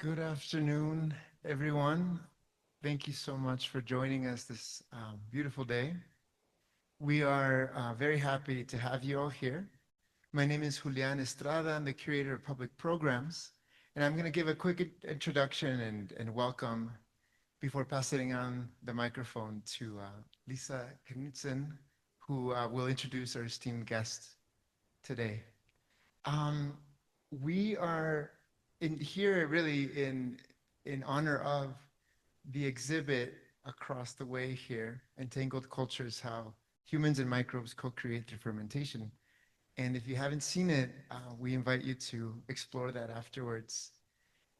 Good afternoon, everyone. Thank you so much for joining us this beautiful day. We are very happy to have you all here. My name is Julian Estrada. I'm the curator of public programs, and I'm going to give a quick introduction and welcome before passing on the microphone to Lisa Knudsen, who will introduce our esteemed guest today. Um, we are here really in honor of the exhibit across the way here, Entangled Cultures, how humans and microbes co-create through fermentation. And if you haven't seen it, we invite you to explore that afterwards.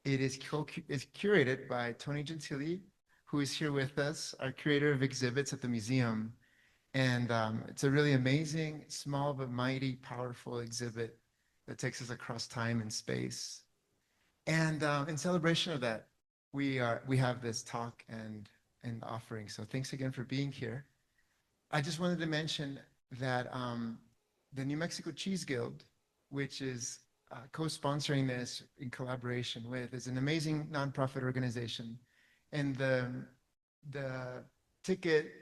It's curated by Tony Gentili, who is here with us, our curator of exhibits at the museum. And it's a really amazing, small but mighty, powerful exhibit that takes us across time and space. And in celebration of that, we have this talk and offering. So thanks again for being here. I just wanted to mention that the New Mexico Cheese Guild, which is co-sponsoring this in collaboration with, is an amazing nonprofit organization, and the ticket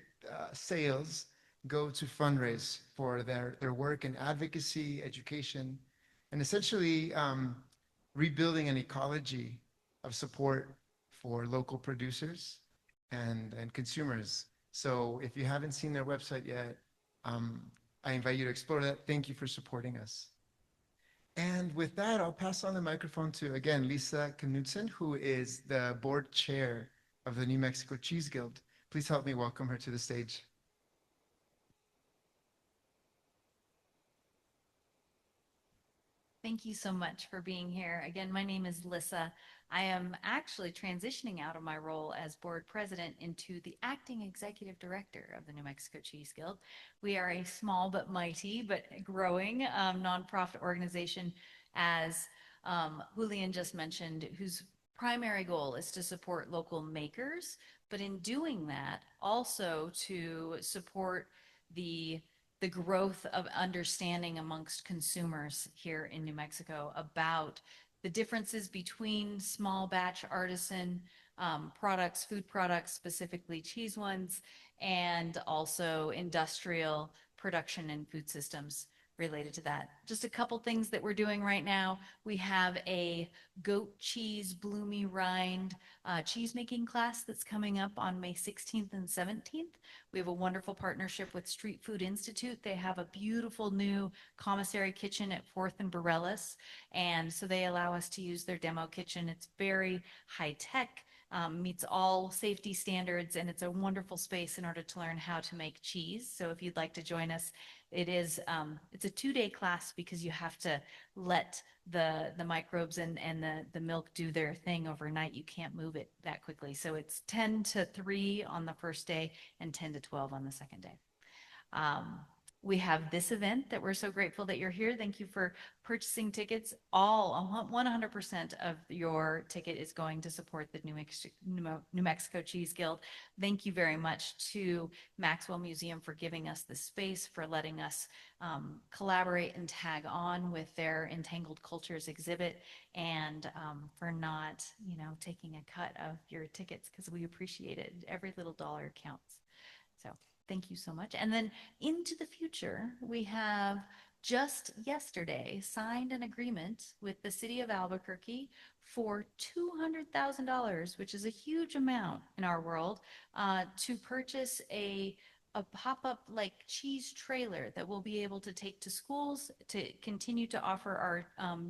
sales go to fundraise for their work in advocacy, education, and essentially rebuilding an ecology of support for local producers and consumers. So if you haven't seen their website yet, um, I invite you to explore that. Thank you for supporting us. And with that, I'll pass on the microphone to, again, Lisa Knudsen, who is the board chair of the New Mexico Cheese Guild. Please help me welcome her to the stage. Thank you so much for being here. Again, my name is Lissa. I am actually transitioning out of my role as board president into the acting executive director of the New Mexico Cheese Guild. We are a small but mighty but growing nonprofit organization, as Julian just mentioned, whose primary goal is to support local makers, but in doing that, also to support the the growth of understanding amongst consumers here in New Mexico about the differences between small batch artisan products, food products, specifically cheese ones, and also industrial production and food systems related to that. Just a couple things that we're doing right now. We have a goat cheese bloomy rind cheese making class that's coming up on May 16th and 17th. We have a wonderful partnership with Street Food Institute. They have a beautiful new commissary kitchen at 4th and Borellis. And so they allow us to use their demo kitchen. It's very high tech, meets all safety standards, and it's a wonderful space in order to learn how to make cheese. So if you'd like to join us, it's a 2-day class because you have to let the microbes and the milk do their thing overnight. You can't move it that quickly. So it's 10 to 3 on the first day and 10 to 12 on the second day. We have this event that we're so grateful that you're here. Thank you for purchasing tickets. 100% of your ticket is going to support the New Mexico Cheese Guild. Thank you very much to Maxwell Museum for giving us the space, for letting us collaborate and tag on with their Entangled Cultures exhibit, and for not, taking a cut of your tickets, because we appreciate it. Every little dollar counts. So thank you so much. And then into the future, we have just yesterday signed an agreement with the city of Albuquerque for $200,000, which is a huge amount in our world, to purchase a pop-up like cheese trailer that we'll be able to take to schools to continue to offer our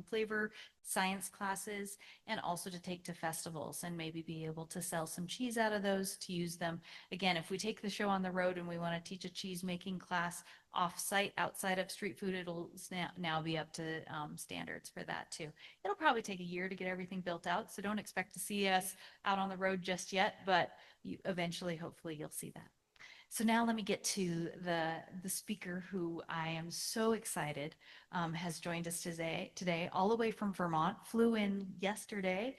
flavor science classes, and also to take to festivals and maybe be able to sell some cheese out of those to use them. Again, if we take the show on the road and we want to teach a cheese making class off-site outside of street food, it'll now be up to standards for that too. It'll probably take a year to get everything built out, so don't expect to see us out on the road just yet, but eventually, hopefully, you'll see that. So now let me get to the speaker who I am so excited has joined us today all the way from Vermont, flew in yesterday.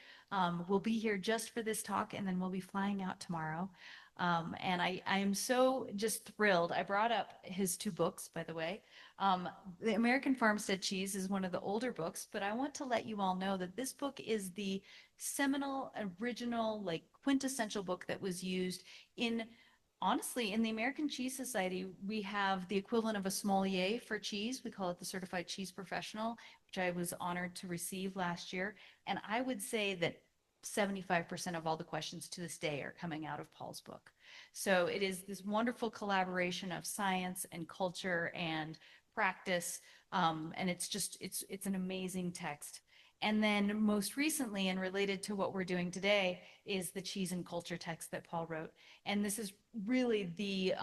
We'll be here just for this talk, and then we'll be flying out tomorrow. And I am so just thrilled. I brought up his two books, by the way. The American Farmstead Cheese is one of the older books, but I want to let you all know that this book is the seminal, original, like quintessential book that was used in, honestly, in the American Cheese Society. We have the equivalent of a sommelier for cheese. We call it the Certified Cheese Professional, which I was honored to receive last year. And I would say that 75% of all the questions to this day are coming out of Paul's book. So it is this wonderful collaboration of science and culture and practice. And it's an amazing text. And then most recently, and related to what we're doing today, is the cheese and culture text that Paul wrote. And this is really the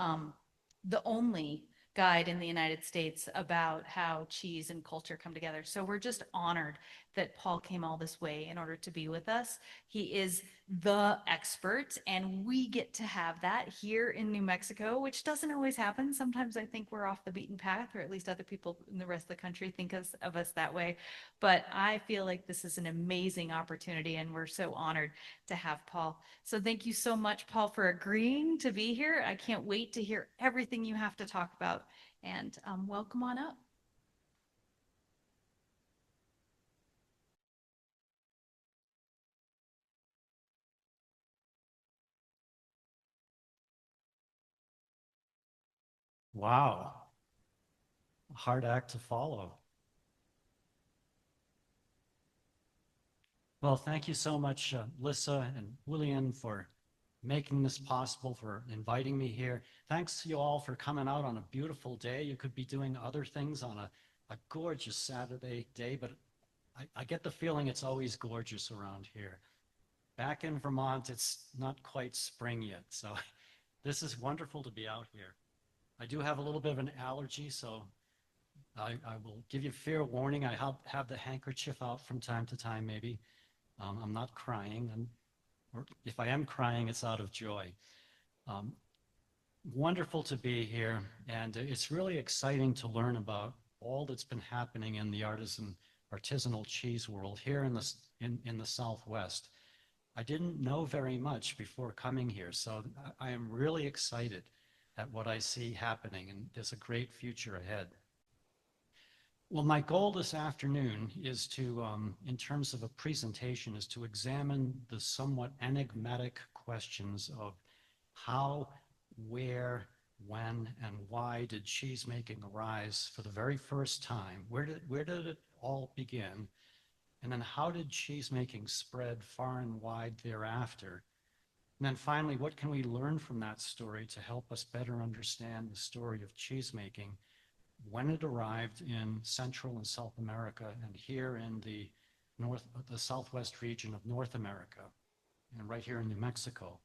only guide in the United States about how cheese and culture come together. So we're just honored that Paul came all this way in order to be with us. He is the expert, and we get to have that here in New Mexico, which doesn't always happen. Sometimes I think we're off the beaten path, or at least other people in the rest of the country think of us that way. But I feel like this is an amazing opportunity, and we're so honored to have Paul. So thank you so much, Paul, for agreeing to be here. I can't wait to hear everything you have to talk about, and welcome on up. Wow, hard act to follow. Well, thank you so much, Lissa and William, for making this possible, for inviting me here. Thanks to you all for coming out on a beautiful day. You could be doing other things on a gorgeous Saturday day, but I get the feeling it's always gorgeous around here. Back in Vermont, it's not quite spring yet, so this is wonderful to be out here. I do have a little bit of an allergy, so I will give you fair warning. I have the handkerchief out from time to time, maybe. I'm not crying, or if I am crying, it's out of joy. Um, Wonderful to be here, and it's really exciting to learn about all that's been happening in the artisanal cheese world here in the Southwest. I didn't know very much before coming here, so I am really excited at what I see happening, and there's a great future ahead. Well, my goal this afternoon is to, in terms of a presentation, is to examine the somewhat enigmatic questions of how, where, when, and why did cheesemaking arise for the very first time? Where did it all begin? And then how did cheesemaking spread far and wide thereafter? And then finally, what can we learn from that story to help us better understand the story of cheesemaking when it arrived in Central and South America and here in the southwest region of North America, and right here in New Mexico,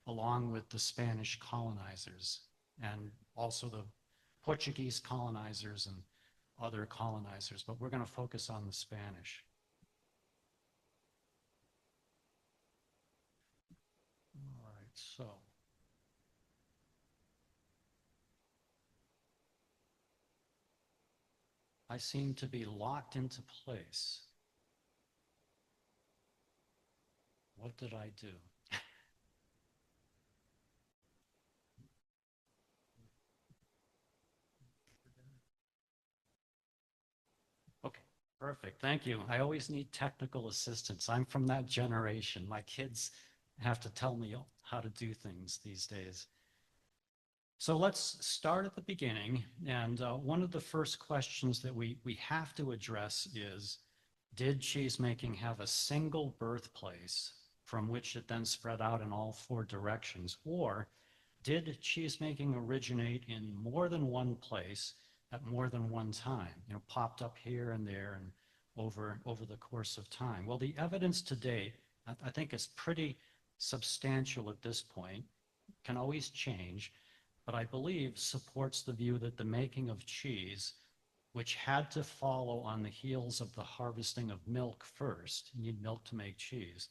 along with the Spanish colonizers and also the Portuguese colonizers and other colonizers, but we're going to focus on the Spanish. All right, so I seem to be locked into place. What did I do? Okay, perfect. Thank you. I always need technical assistance. I'm from that generation. My kids have to tell me how to do things these days. So let's start at the beginning. And one of the first questions that we have to address is, did cheesemaking have a single birthplace from which it then spread out in all four directions? Or did cheesemaking originate in more than one place at more than one time, popped up here and there and over the course of time? Well, the evidence to date, I think, is pretty substantial at this point, can always change, but I believe supports the view that the making of cheese, which had to follow on the heels of the harvesting of milk first, you need milk to make cheese,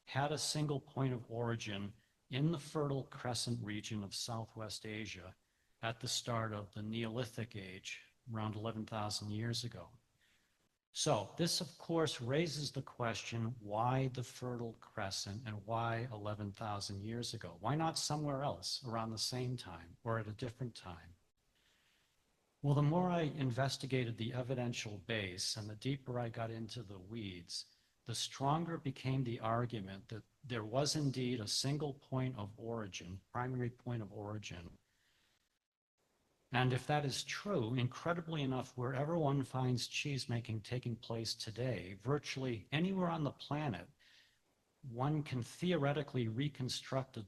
had a single point of origin in the Fertile Crescent region of Southwest Asia at the start of the Neolithic age, around 11,000 years ago. So this, of course, raises the question, why the Fertile Crescent and why 11,000 years ago? Why not somewhere else around the same time or at a different time? Well, the more I investigated the evidential base and the deeper I got into the weeds, the stronger became the argument that there was indeed a single point of origin, primary point of origin. And if that is true, incredibly enough, wherever one finds cheesemaking taking place today, virtually anywhere on the planet, one can theoretically reconstruct a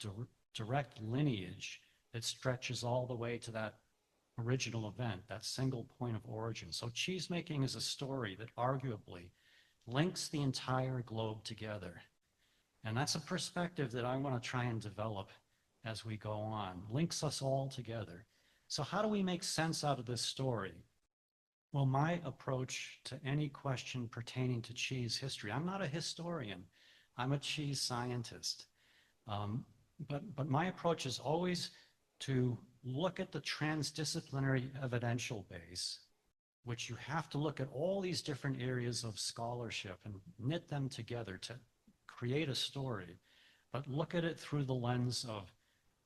direct lineage that stretches all the way to that original event, that single point of origin. So cheesemaking is a story that arguably links the entire globe together. And that's a perspective that I want to try and develop as we go on, links us all together. So how do we make sense out of this story? Well, my approach to any question pertaining to cheese history, I'm not a historian, I'm a cheese scientist. But my approach is always to look at the transdisciplinary evidential base, which you have to look at all these different areas of scholarship and knit them together to create a story, but look at it through the lens of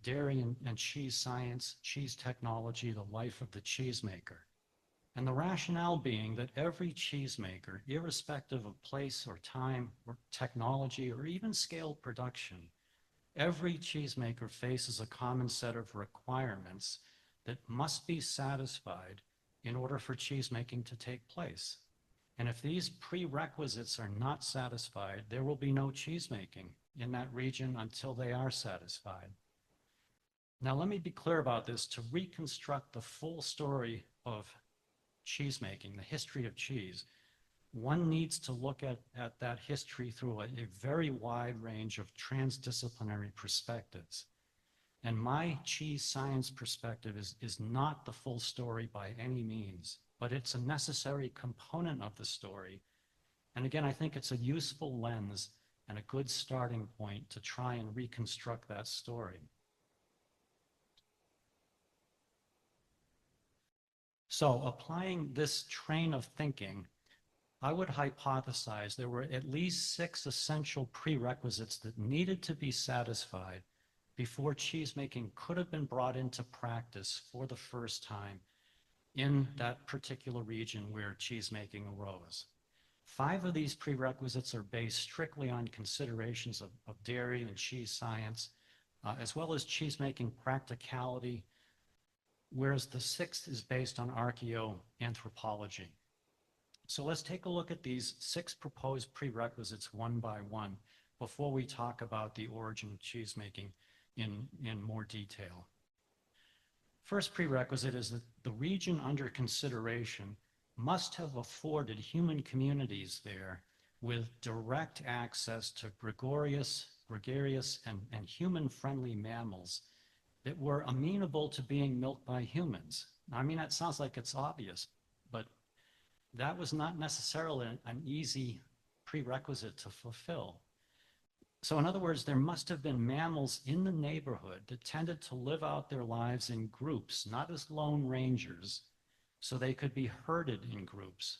dairy and cheese science, cheese technology, the life of the cheesemaker. And the rationale being that every cheesemaker, irrespective of place or time or technology or even scale production, every cheesemaker faces a common set of requirements that must be satisfied in order for cheesemaking to take place. And if these prerequisites are not satisfied, there will be no cheesemaking in that region until they are satisfied. Now, let me be clear about this. To reconstruct the full story of cheesemaking, the history of cheese, one needs to look at that history through a very wide range of transdisciplinary perspectives. And my cheese science perspective is not the full story by any means, but it's a necessary component of the story. And again, I think it's a useful lens and a good starting point to try and reconstruct that story. So applying this train of thinking, I would hypothesize there were at least 6 essential prerequisites that needed to be satisfied before cheesemaking could have been brought into practice for the first time in that particular region where cheesemaking arose. 5 of these prerequisites are based strictly on considerations of dairy and cheese science, as well as cheesemaking practicality, whereas the 6th is based on archaeoanthropology. So let's take a look at these 6 proposed prerequisites one by one before we talk about the origin of cheesemaking in more detail. First prerequisite is that the region under consideration must have afforded human communities there with direct access to gregarious, and human-friendly mammals that were amenable to being milked by humans. I mean, that sounds like it's obvious, but that was not necessarily an easy prerequisite to fulfill. So in other words, there must have been mammals in the neighborhood that tended to live out their lives in groups, not as lone rangers, so they could be herded in groups.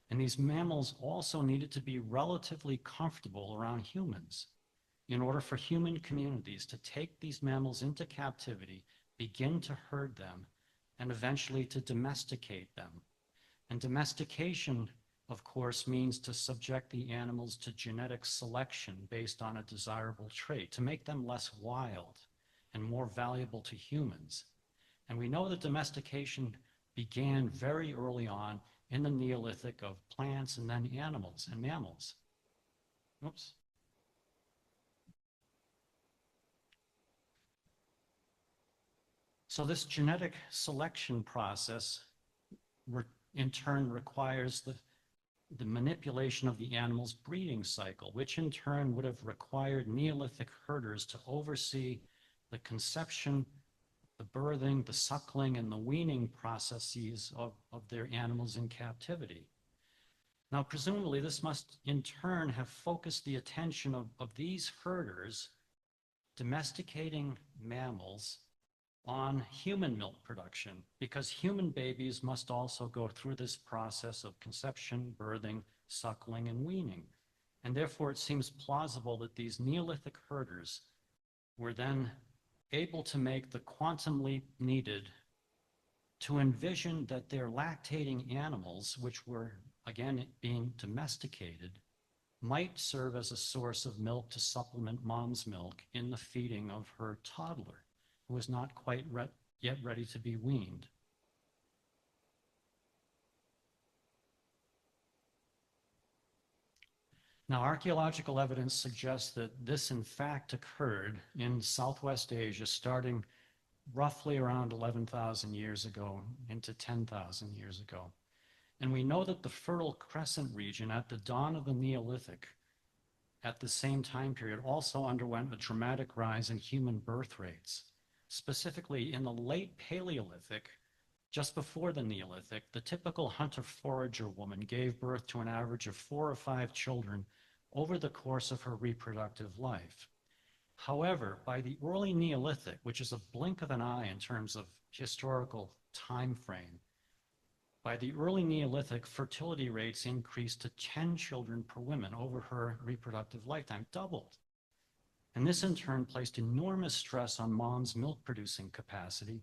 And these mammals also needed to be relatively comfortable around humans in order for human communities to take these mammals into captivity, begin to herd them, and eventually to domesticate them. And domestication, of course, means to subject the animals to genetic selection based on a desirable trait, to make them less wild and more valuable to humans. And we know that domestication began very early on in the Neolithic of plants and then animals and mammals. Oops. So this genetic selection process in turn requires the manipulation of the animal's breeding cycle, which in turn would have required Neolithic herders to oversee the conception, the birthing, the suckling, and the weaning processes of their animals in captivity. Now, presumably, this must in turn have focused the attention of these herders domesticating mammals on human milk production, because human babies must also go through this process of conception, birthing, suckling, and weaning. And therefore, it seems plausible that these Neolithic herders were then able to make the quantum leap needed to envision that their lactating animals, which were, again, being domesticated, might serve as a source of milk to supplement mom's milk in the feeding of her toddler, who was not quite yet ready to be weaned. Now, archaeological evidence suggests that this in fact occurred in Southwest Asia starting roughly around 11,000 years ago into 10,000 years ago. And we know that the Fertile Crescent region at the dawn of the Neolithic, at the same time period, also underwent a dramatic rise in human birth rates. Specifically, in the late Paleolithic, just before the Neolithic, the typical hunter-forager woman gave birth to an average of 4 or 5 children over the course of her reproductive life. However, by the early Neolithic, which is a blink of an eye in terms of historical time frame, by the early Neolithic, fertility rates increased to 10 children per woman over her reproductive lifetime, doubled. And this in turn placed enormous stress on mom's milk-producing capacity,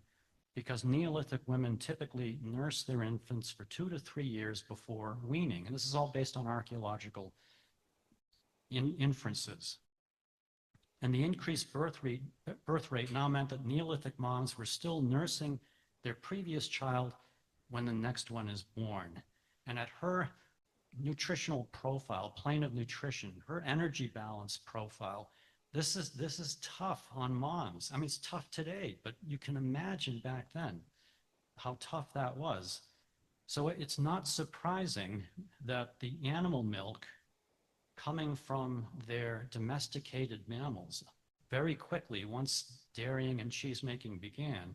because Neolithic women typically nurse their infants for 2 to 3 years before weaning. And this is all based on archaeological inferences. And the increased birth rate now meant that Neolithic moms were still nursing their previous child when the next one is born. And at her nutritional profile, plane of nutrition, her energy balance profile, this is tough on moms. I mean, it's tough today, but you can imagine back then how tough that was. So it's not surprising that the animal milk coming from their domesticated mammals very quickly, once dairying and cheesemaking began,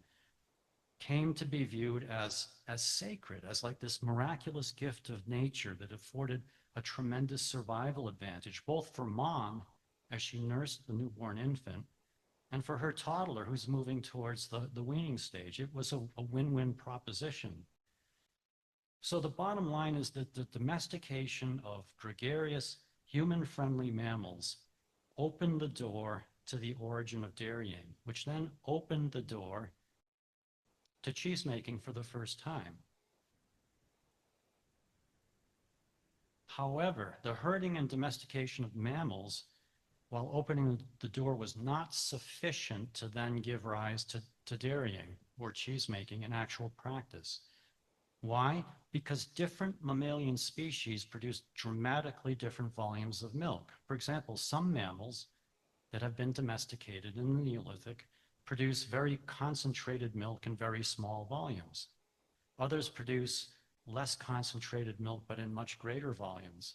came to be viewed as sacred, as like this miraculous gift of nature that afforded a tremendous survival advantage, both for mom as she nursed the newborn infant, and for her toddler who's moving towards the weaning stage. It was a win-win proposition. So the bottom line is that the domestication of gregarious, human-friendly mammals opened the door to the origin of dairying, which then opened the door to cheesemaking for the first time. However, the herding and domestication of mammals, while opening the door, was not sufficient to then give rise to dairying or cheesemaking in actual practice. Why? Because different mammalian species produce dramatically different volumes of milk. For example, some mammals that have been domesticated in the Neolithic produce very concentrated milk in very small volumes. Others produce less concentrated milk, but in much greater volumes.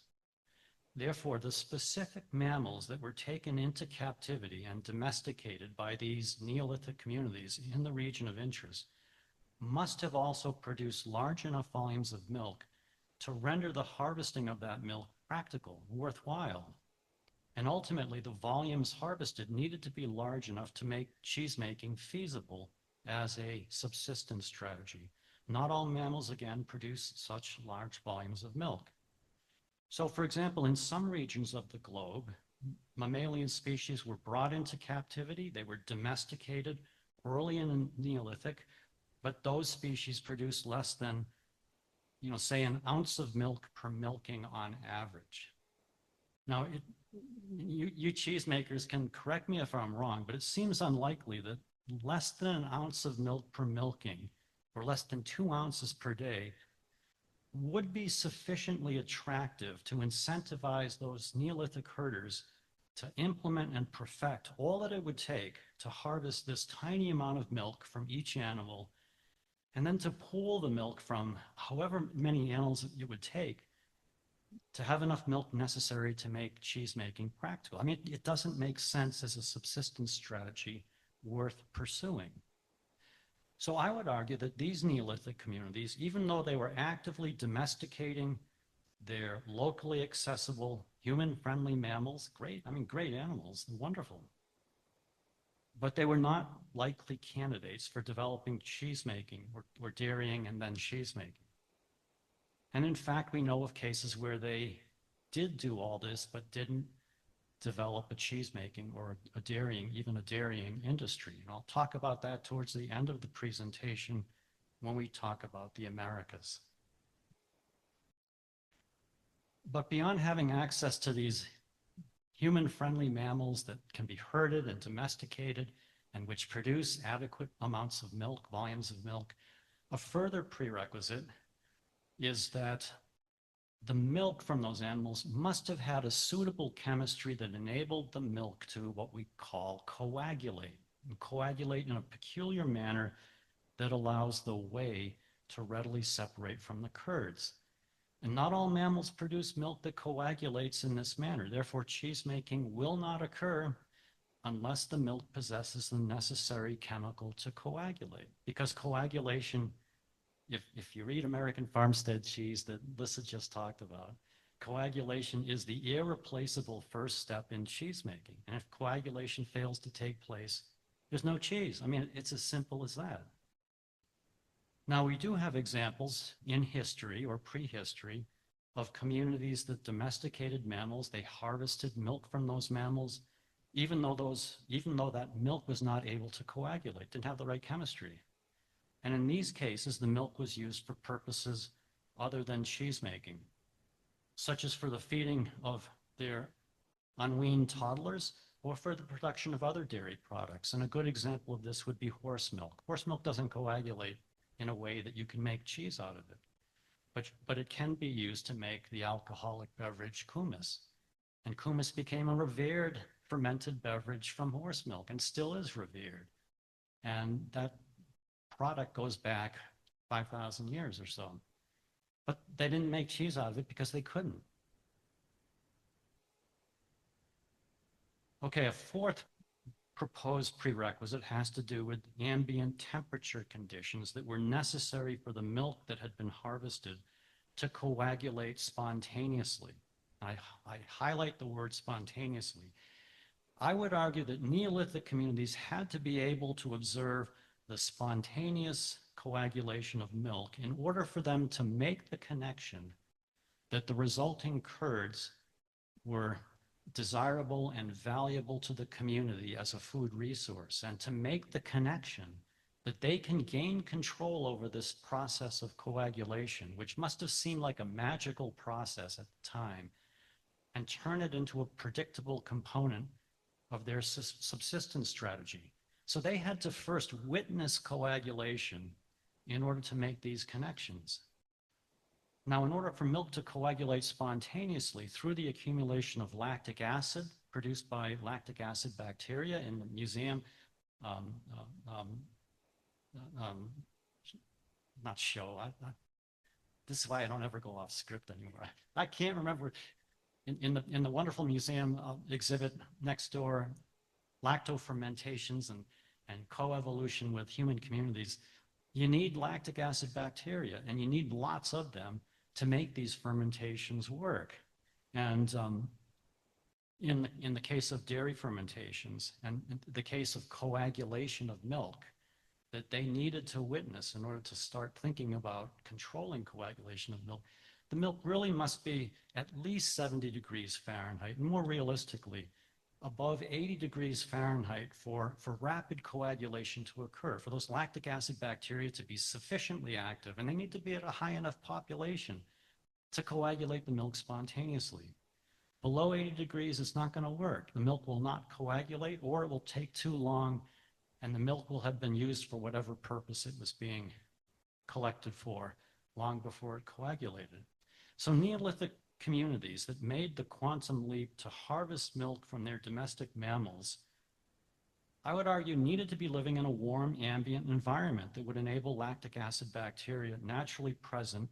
Therefore, the specific mammals that were taken into captivity and domesticated by these Neolithic communities in the region of interest must have also produced large enough volumes of milk to render the harvesting of that milk practical, worthwhile. And ultimately, the volumes harvested needed to be large enough to make cheesemaking feasible as a subsistence strategy. Not all mammals, again, produce such large volumes of milk. So, for example, in some regions of the globe, mammalian species were brought into captivity. They were domesticated early in the Neolithic, but those species produced less than, say, an ounce of milk per milking on average. Now, you cheesemakers can correct me if I'm wrong, but it seems unlikely that less than an ounce of milk per milking, or less than 2 ounces per day, would be sufficiently attractive to incentivize those Neolithic herders to implement and perfect all that it would take to harvest this tiny amount of milk from each animal, and then to pool the milk from however many animals it would take to have enough milk necessary to make cheesemaking practical. I mean, it doesn't make sense as a subsistence strategy worth pursuing. So I would argue that these Neolithic communities, even though they were actively domesticating their locally accessible, human-friendly mammals, great animals, wonderful. but they were not likely candidates for developing cheesemaking or dairying and then cheesemaking. And in fact, we know of cases where they did do all this, but didn't develop a cheesemaking or a dairying, even a dairying industry. And I'll talk about that towards the end of the presentation when we talk about the Americas. But beyond having access to these human-friendly mammals that can be herded and domesticated and which produce adequate amounts of milk, volumes of milk, a further prerequisite is that the milk from those animals must have had a suitable chemistry that enabled the milk to what we call coagulate, and coagulate in a peculiar manner that allows the whey to readily separate from the curds. And not all mammals produce milk that coagulates in this manner. Therefore, cheesemaking will not occur unless the milk possesses the necessary chemical to coagulate. Because coagulation, if you read American farmstead cheese that Lissa just talked about, coagulation is the irreplaceable first step in cheesemaking. And if coagulation fails to take place, there's no cheese. I mean, it's as simple as that. Now, we do have examples in history or prehistory of communities that domesticated mammals. They harvested milk from those mammals, even though that milk was not able to coagulate, didn't have the right chemistry. And in these cases, the milk was used for purposes other than cheesemaking, such as for the feeding of their unweaned toddlers or for the production of other dairy products. And a good example of this would be horse milk. Horse milk doesn't coagulate in a way that you can make cheese out of it, but it can be used to make the alcoholic beverage kumis. And kumis became a revered fermented beverage from horse milk and still is revered. And that product goes back 5,000 years or so. But they didn't make cheese out of it because they couldn't. Okay, a fourth proposed prerequisite has to do with ambient temperature conditions that were necessary for the milk that had been harvested to coagulate spontaneously. I highlight the word spontaneously. I would argue that Neolithic communities had to be able to observe the spontaneous coagulation of milk in order for them to make the connection that the resulting curds were desirable and valuable to the community as a food resource, and to make the connection that they can gain control over this process of coagulation, which must have seemed like a magical process at the time, and turn it into a predictable component of their subsistence strategy. So they had to first witness coagulation in order to make these connections. Now, in order for milk to coagulate spontaneously through the accumulation of lactic acid produced by lactic acid bacteria in the museum, not show, this is why I don't ever go off script anymore. I can't remember, in the wonderful museum exhibit next door, lactofermentations and coevolution with human communities, you need lactic acid bacteria, and you need lots of them to make these fermentations work. And in the case of dairy fermentations and in the case of coagulation of milk, that they needed to witness in order to start thinking about controlling coagulation of milk, the milk really must be at least 70 degrees Fahrenheit, and more realistically, above 80 degrees Fahrenheit for rapid coagulation to occur, for those lactic acid bacteria to be sufficiently active, and they need to be at a high enough population to coagulate the milk spontaneously. Below 80 degrees, it's not going to work. The milk will not coagulate, or it will take too long, and the milk will have been used for whatever purpose it was being collected for long before it coagulated. So Neolithic communities that made the quantum leap to harvest milk from their domestic mammals, I would argue, needed to be living in a warm ambient environment that would enable lactic acid bacteria naturally present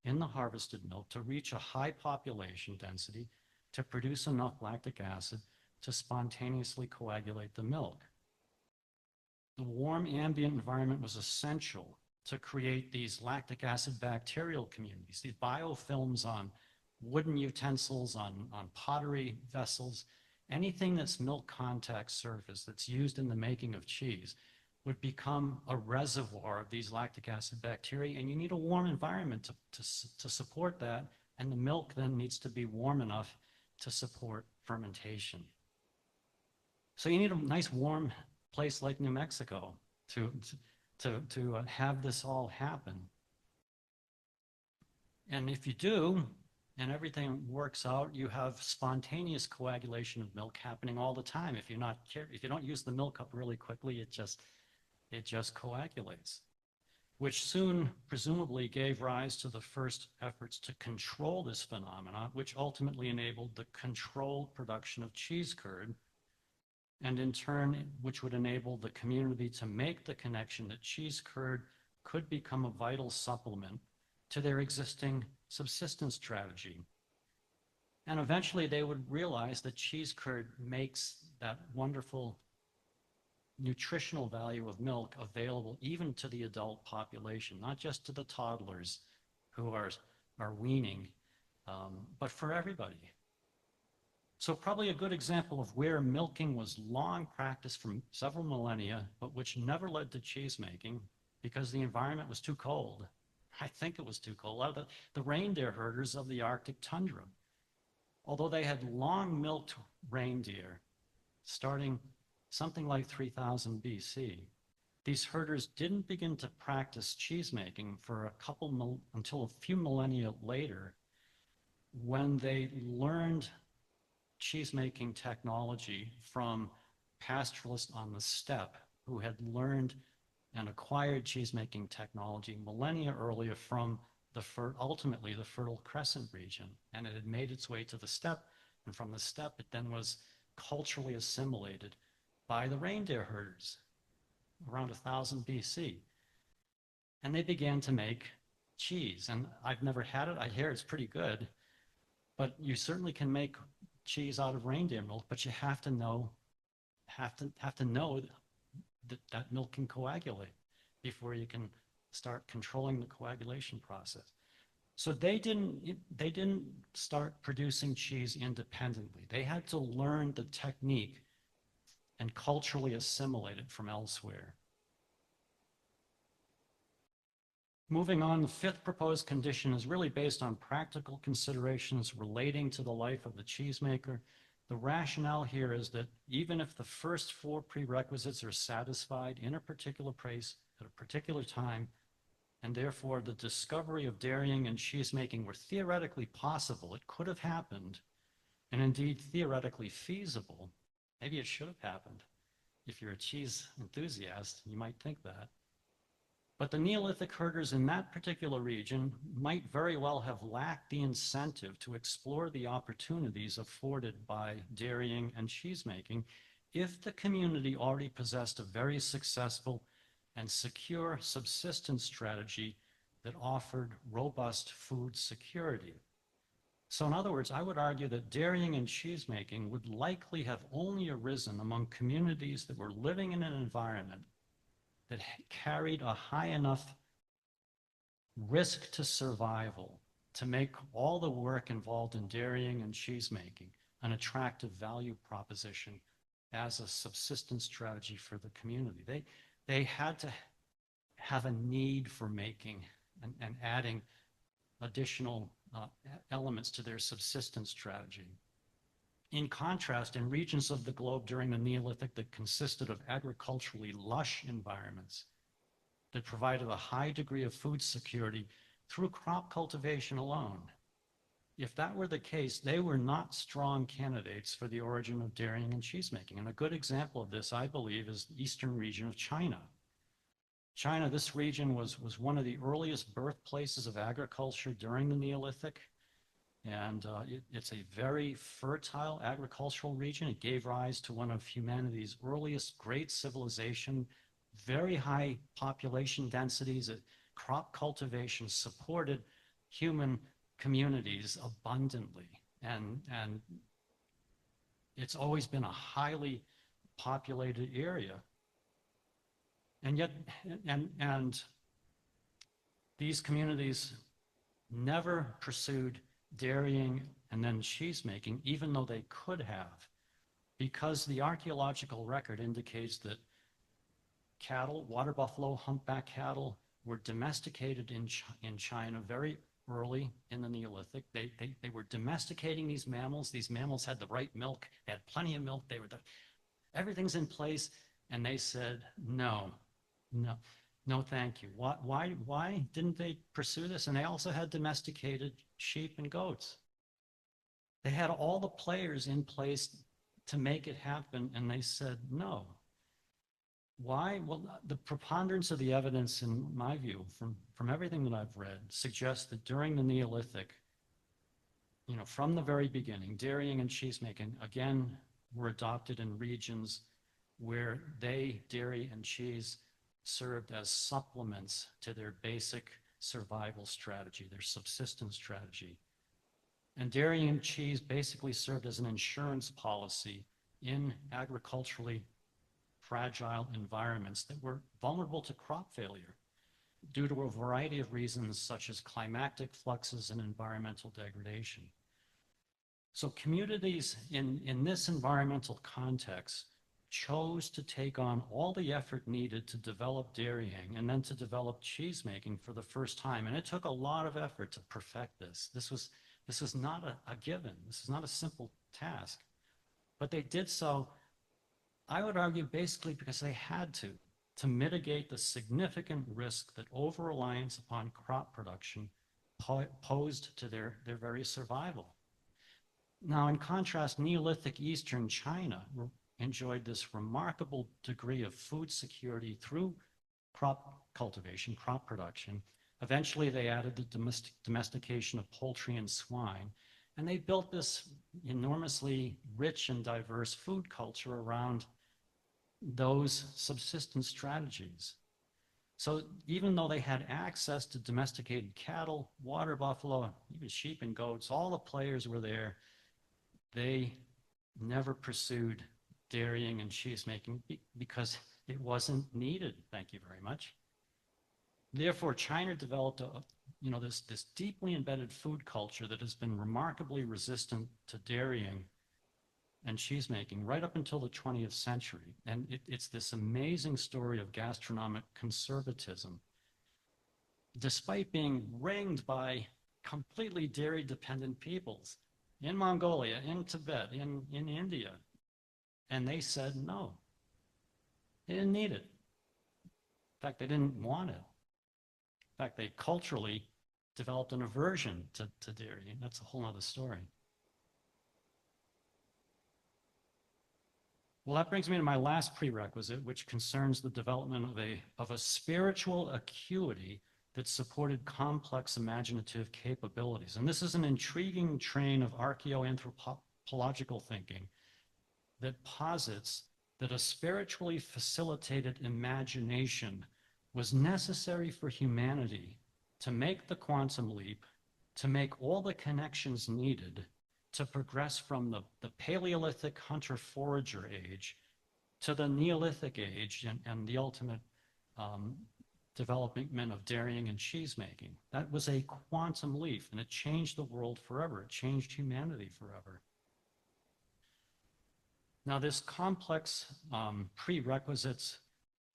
in the harvested milk to reach a high population density to produce enough lactic acid to spontaneously coagulate the milk. The warm ambient environment was essential to create these lactic acid bacterial communities, these biofilms on wooden utensils, on pottery vessels, anything that's milk contact surface that's used in the making of cheese would become a reservoir of these lactic acid bacteria, and you need a warm environment to support that, and the milk then needs to be warm enough to support fermentation. So you need a nice warm place like New Mexico to have this all happen. And if you do, and everything works out, you have spontaneous coagulation of milk happening all the time. If you don't use the milk up really quickly, it just coagulates, which soon presumably gave rise to the first efforts to control this phenomenon, which ultimately enabled the controlled production of cheese curd, and in turn, which would enable the community to make the connection that cheese curd could become a vital supplement to their existing subsistence strategy. And eventually they would realize that cheese curd makes that wonderful nutritional value of milk available even to the adult population, not just to the toddlers who are weaning, but for everybody. So probably a good example of where milking was long practiced for several millennia, but which never led to cheese making because the environment was too cold. I think it was too cold. A lot of the reindeer herders of the Arctic tundra, although they had long milked reindeer starting something like 3000 BC, these herders didn't begin to practice cheese making for until a few millennia later, when they learned cheese-making technology from pastoralists on the steppe who had learned and acquired cheese-making technology millennia earlier from ultimately the Fertile Crescent region. And it had made its way to the steppe, and from the steppe it then was culturally assimilated by the reindeer herders around 1000 BC. And they began to make cheese. And I've never had it. I hear it's pretty good. But you certainly can make cheese out of reindeer milk, but you have to know that milk can coagulate before you can start controlling the coagulation process. So they didn't start producing cheese independently. They had to learn the technique and culturally assimilate it from elsewhere. Moving on, the fifth proposed condition is really based on practical considerations relating to the life of the cheesemaker. The rationale here is that even if the first four prerequisites are satisfied in a particular place at a particular time, and therefore the discovery of dairying and cheesemaking were theoretically possible, it could have happened, and indeed theoretically feasible. Maybe it should have happened. If you're a cheese enthusiast, you might think that. But the Neolithic herders in that particular region might very well have lacked the incentive to explore the opportunities afforded by dairying and cheesemaking if the community already possessed a very successful and secure subsistence strategy that offered robust food security. So in other words, I would argue that dairying and cheesemaking would likely have only arisen among communities that were living in an environment that carried a high enough risk to survival to make all the work involved in dairying and cheesemaking an attractive value proposition as a subsistence strategy for the community. They had to have a need for making and adding additional elements to their subsistence strategy. In contrast, in regions of the globe during the Neolithic that consisted of agriculturally lush environments that provided a high degree of food security through crop cultivation alone, if that were the case, they were not strong candidates for the origin of dairying and cheesemaking. And a good example of this, I believe, is the eastern region of China. This region was one of the earliest birthplaces of agriculture during the Neolithic. And it's a very fertile agricultural region. It gave rise to one of humanity's earliest great civilization, very high population densities. Crop cultivation supported human communities abundantly. And it's always been a highly populated area. And yet, and these communities never pursued dairying and then cheesemaking, even though they could have. because the archaeological record indicates that cattle, water buffalo, humpback cattle, were domesticated in China very early in the Neolithic. They were domesticating these mammals. These mammals had the right milk. They had plenty of milk. Everything's in place. And they said, no, no, no, thank you. Why didn't they pursue this? And they also had domesticated sheep and goats. They had all the players in place to make it happen, and they said no. Why? Well, the preponderance of the evidence, in my view, from everything that I've read, suggests that during the Neolithic, from the very beginning, dairying and cheesemaking, again, were adopted in regions where dairy and cheese, served as supplements to their basic survival strategy, their subsistence strategy. And dairy and cheese basically served as an insurance policy in agriculturally fragile environments that were vulnerable to crop failure due to a variety of reasons such as climatic fluxes and environmental degradation. So communities in this environmental context chose to take on all the effort needed to develop dairying and then to develop cheesemaking for the first time. And it took a lot of effort to perfect this. This was not a given. This is not a simple task. But they did so, I would argue, basically because they had to mitigate the significant risk that over-reliance upon crop production posed to their very survival. Now, in contrast, Neolithic Eastern China enjoyed this remarkable degree of food security through crop cultivation, crop production. Eventually, they added the domestication of poultry and swine, and they built this enormously rich and diverse food culture around those subsistence strategies. So even though they had access to domesticated cattle, water buffalo, even sheep and goats, all the players were there, they never pursued dairying and cheesemaking because it wasn't needed. Thank you very much. Therefore, China developed this deeply embedded food culture that has been remarkably resistant to dairying and cheesemaking right up until the 20th century. And it's this amazing story of gastronomic conservatism. Despite being ringed by completely dairy-dependent peoples in Mongolia, in Tibet, in India, and they said no. They didn't need it. In fact, they didn't want it. In fact, they culturally developed an aversion to dairy. That's a whole other story. Well, that brings me to my last prerequisite, which concerns the development of a spiritual acuity that supported complex imaginative capabilities. And this is an intriguing train of archaeoanthropological thinking that posits that a spiritually facilitated imagination was necessary for humanity to make the quantum leap, to make all the connections needed to progress from the Paleolithic hunter-forager age to the Neolithic age and the ultimate development of dairying and cheesemaking. That was a quantum leap, and it changed the world forever. It changed humanity forever. Now, this complex prerequisites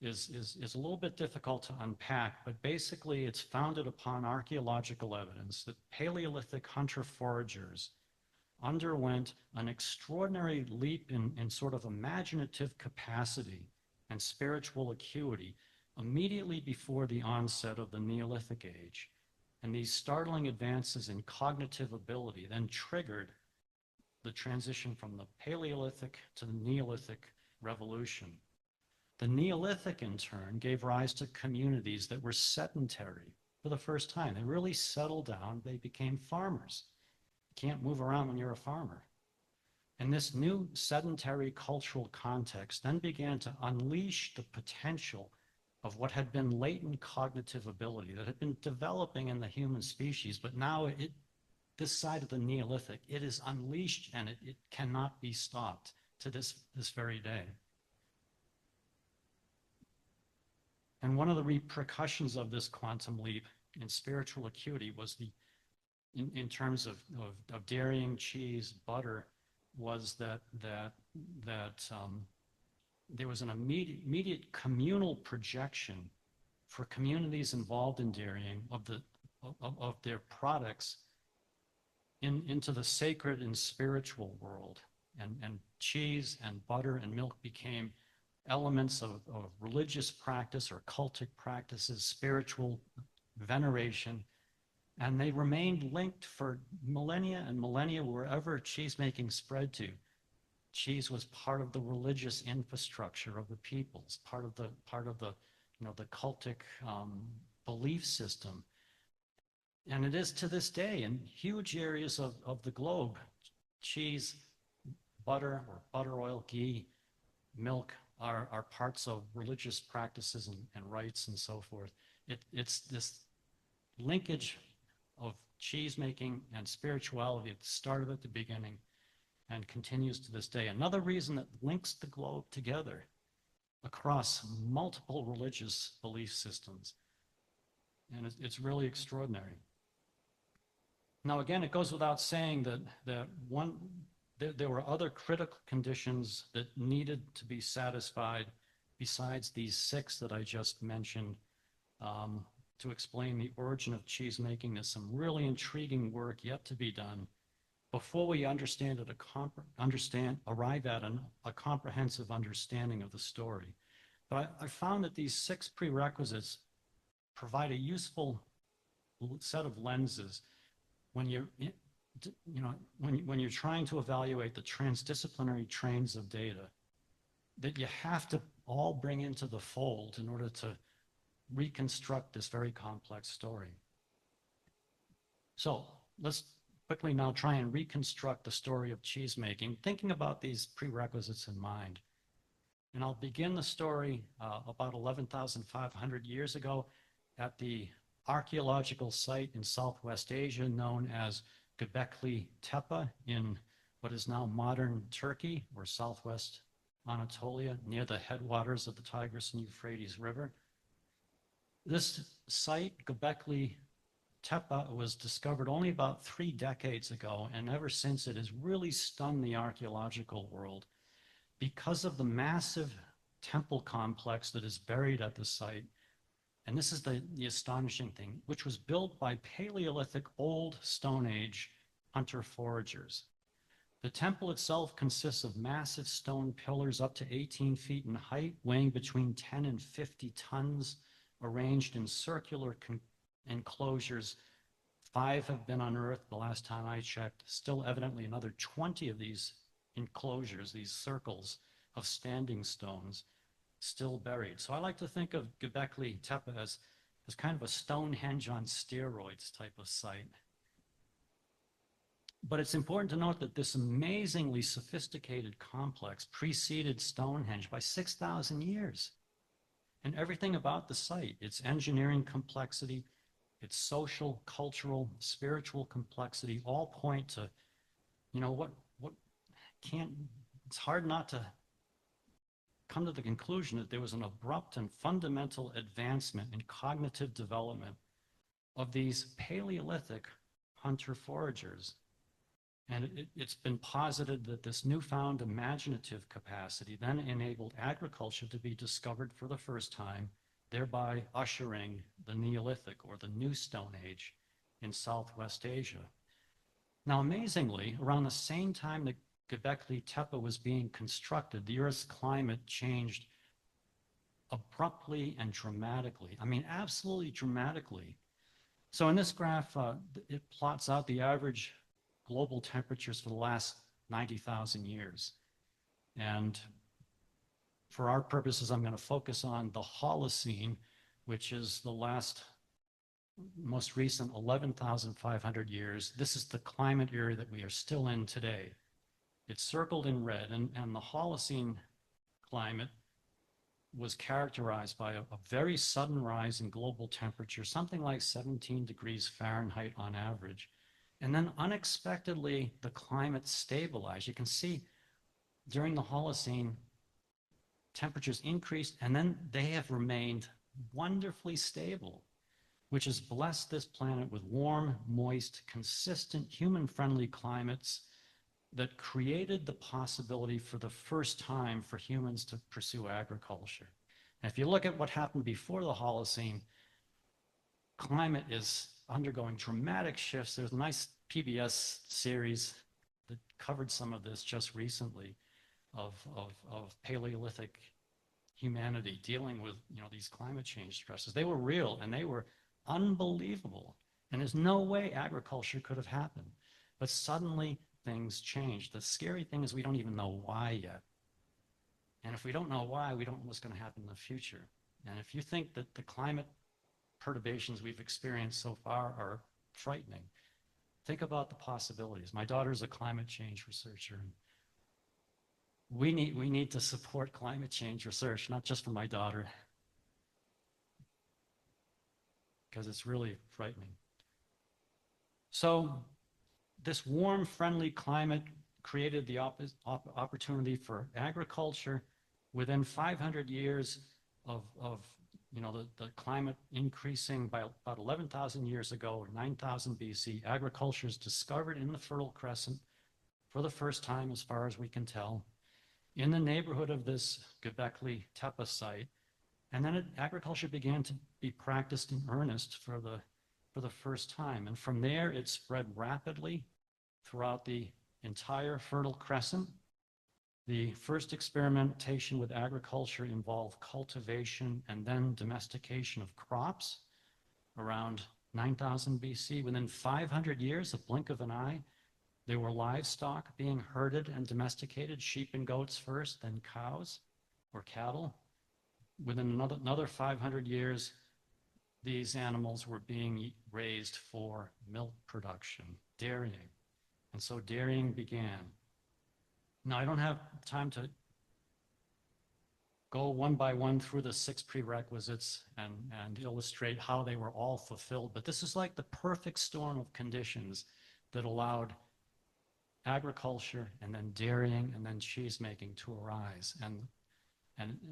is a little bit difficult to unpack, but basically it's founded upon archaeological evidence that Paleolithic hunter-foragers underwent an extraordinary leap in sort of imaginative capacity and spiritual acuity immediately before the onset of the Neolithic age. And these startling advances in cognitive ability then triggered the transition from the Paleolithic to the Neolithic revolution. The Neolithic, in turn, gave rise to communities that were sedentary for the first time. They really settled down. They became farmers. You can't move around when you're a farmer. And this new sedentary cultural context then began to unleash the potential of what had been latent cognitive ability that had been developing in the human species, but now this side of the Neolithic, it is unleashed and it cannot be stopped to this very day. And one of the repercussions of this quantum leap in spiritual acuity was in terms of dairying, cheese, butter, was that that there was an immediate communal projection for communities involved in dairying of their products into the sacred and spiritual world. And cheese and butter and milk became elements of religious practice or cultic practices, spiritual veneration, and they remained linked for millennia and millennia wherever cheesemaking spread to. Cheese was part of the religious infrastructure of the peoples, part of the the cultic belief system. And it is to this day in huge areas of the globe. Cheese, butter or butter oil, ghee, milk are parts of religious practices and rites and so forth. It's this linkage of cheese making and spirituality that started at the beginning and continues to this day. Another reason that links the globe together across multiple religious belief systems. And it's really extraordinary. Now, again, it goes without saying that there were other critical conditions that needed to be satisfied besides these 6 that I just mentioned to explain the origin of cheese making. There's some really intriguing work yet to be done before we arrive at a comprehensive understanding of the story. But I found that these 6 prerequisites provide a useful set of lenses when you're when you're trying to evaluate the transdisciplinary trains of data that you have to all bring into the fold in order to reconstruct this very complex story. So let's quickly now try and reconstruct the story of cheesemaking, thinking about these prerequisites in mind. And I'll begin the story about 11,500 years ago at the archaeological site in Southwest Asia known as Göbekli Tepe in what is now modern Turkey or Southwest Anatolia, near the headwaters of the Tigris and Euphrates River. This site, Göbekli Tepe, was discovered only about 3 decades ago, and ever since it has really stunned the archaeological world because of the massive temple complex that is buried at the site. And this is the astonishing thing, which was built by Paleolithic Old Stone Age hunter-foragers. The temple itself consists of massive stone pillars up to 18 feet in height, weighing between 10 and 50 tons, arranged in circular enclosures. 5 have been unearthed the last time I checked. Still evidently another 20 of these enclosures, these circles of standing stones, still buried. So I like to think of Göbekli Tepe as kind of a Stonehenge on steroids type of site. But it's important to note that this amazingly sophisticated complex preceded Stonehenge by 6,000 years. And everything about the site, its engineering complexity, its social, cultural, spiritual complexity, all point to, it's hard not to come to the conclusion that there was an abrupt and fundamental advancement in cognitive development of these Paleolithic hunter-foragers. And it's been posited that this newfound imaginative capacity then enabled agriculture to be discovered for the first time, thereby ushering the Neolithic or the New Stone Age in Southwest Asia. Now, amazingly, around the same time that Göbekli Tepe was being constructed, the Earth's climate changed abruptly and dramatically. I mean, absolutely dramatically. So in this graph, it plots out the average global temperatures for the last 90,000 years. And for our purposes, I'm going to focus on the Holocene, which is the most recent 11,500 years. This is the climate area that we are still in today. It's circled in red, and the Holocene climate was characterized by a very sudden rise in global temperature, something like 17 degrees Fahrenheit on average. And then unexpectedly, the climate stabilized. You can see during the Holocene, temperatures increased, and then they have remained wonderfully stable, which has blessed this planet with warm, moist, consistent, human-friendly climates that created the possibility for the first time for humans to pursue agriculture. And if you look at what happened before the Holocene, climate is undergoing dramatic shifts. There's a nice PBS series that covered some of this just recently of Paleolithic humanity dealing with, these climate change stresses. They were real and they were unbelievable. And there's no way agriculture could have happened. But suddenly things changed. The scary thing is we don't even know why yet. And if we don't know why, we don't know what's going to happen in the future. And if you think that the climate perturbations we've experienced so far are frightening, think about the possibilities. My daughter's a climate change researcher. And we need to support climate change research, not just for my daughter, because it's really frightening. So this warm, friendly climate created the opportunity for agriculture. Within 500 years of the climate increasing by about 11,000 years ago, or 9,000 BC, agriculture is discovered in the Fertile Crescent for the first time, as far as we can tell, in the neighborhood of this Göbekli Tepe site. And then agriculture began to be practiced in earnest for the first time. And from there, it spread rapidly throughout the entire Fertile Crescent. The first experimentation with agriculture involved cultivation and then domestication of crops around 9,000 BC. Within 500 years, a blink of an eye, there were livestock being herded and domesticated, sheep and goats first, then cows or cattle. Within another 500 years, these animals were being raised for milk production, dairying. And so dairying began. Now, I don't have time to go one by one through the 6 prerequisites and illustrate how they were all fulfilled, but this is like the perfect storm of conditions that allowed agriculture and then dairying and then cheesemaking to arise. And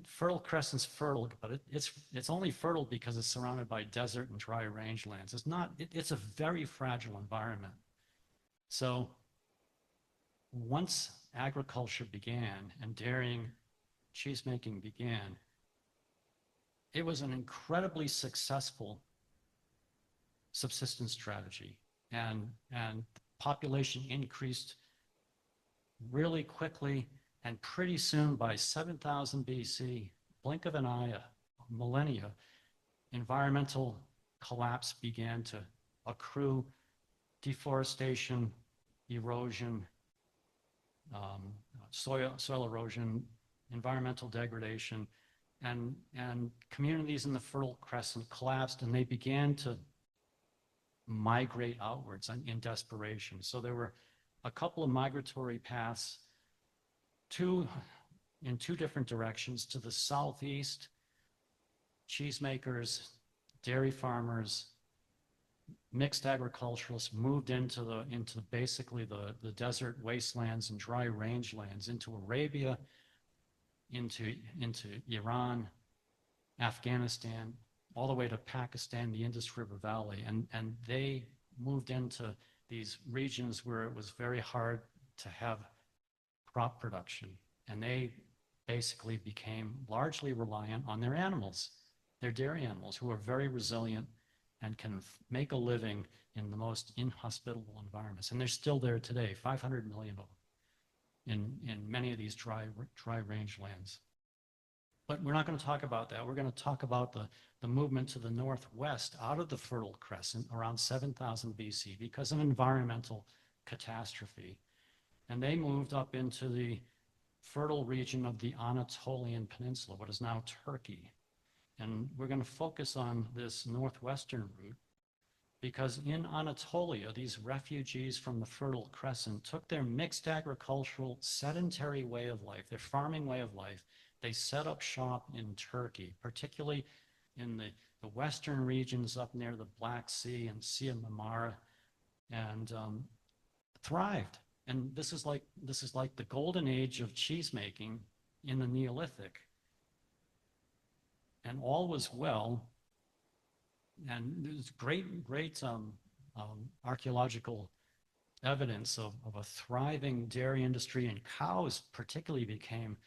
Fertile Crescent's fertile, but it's only fertile because it's surrounded by desert and dry rangelands. It's a very fragile environment. So once agriculture began and dairying, cheesemaking began, it was an incredibly successful subsistence strategy, and population increased really quickly, and pretty soon, by 7,000 BC, blink of an eye, a millennia, environmental collapse began to accrue. Deforestation, erosion, soil erosion, environmental degradation, and communities in the Fertile Crescent collapsed, and they began to migrate outwards in desperation. So there were a couple of migratory paths, in two different directions. To the southeast, cheesemakers, dairy farmers, mixed agriculturalists moved into basically the desert wastelands and dry rangelands, into Arabia, into Iran, Afghanistan, all the way to Pakistan, the Indus River Valley. And they moved into these regions where it was very hard to have crop production. And they basically became largely reliant on their animals, their dairy animals, who are very resilient and can make a living in the most inhospitable environments. And they're still there today, 500 million of them in many of these dry rangelands. But we're not going to talk about that. We're going to talk about the movement to the northwest out of the Fertile Crescent around 7,000 BC because of environmental catastrophe. And they moved up into the fertile region of the Anatolian Peninsula, what is now Turkey. And we're going to focus on this northwestern route because in Anatolia, these refugees from the Fertile Crescent took their mixed agricultural sedentary way of life, their farming way of life. They set up shop in Turkey, particularly in the western regions up near the Black Sea and Sea of Marmara, and thrived. And this is like the golden age of cheesemaking in the Neolithic. And all was well. And there's great archaeological evidence of a thriving dairy industry, and cows particularly became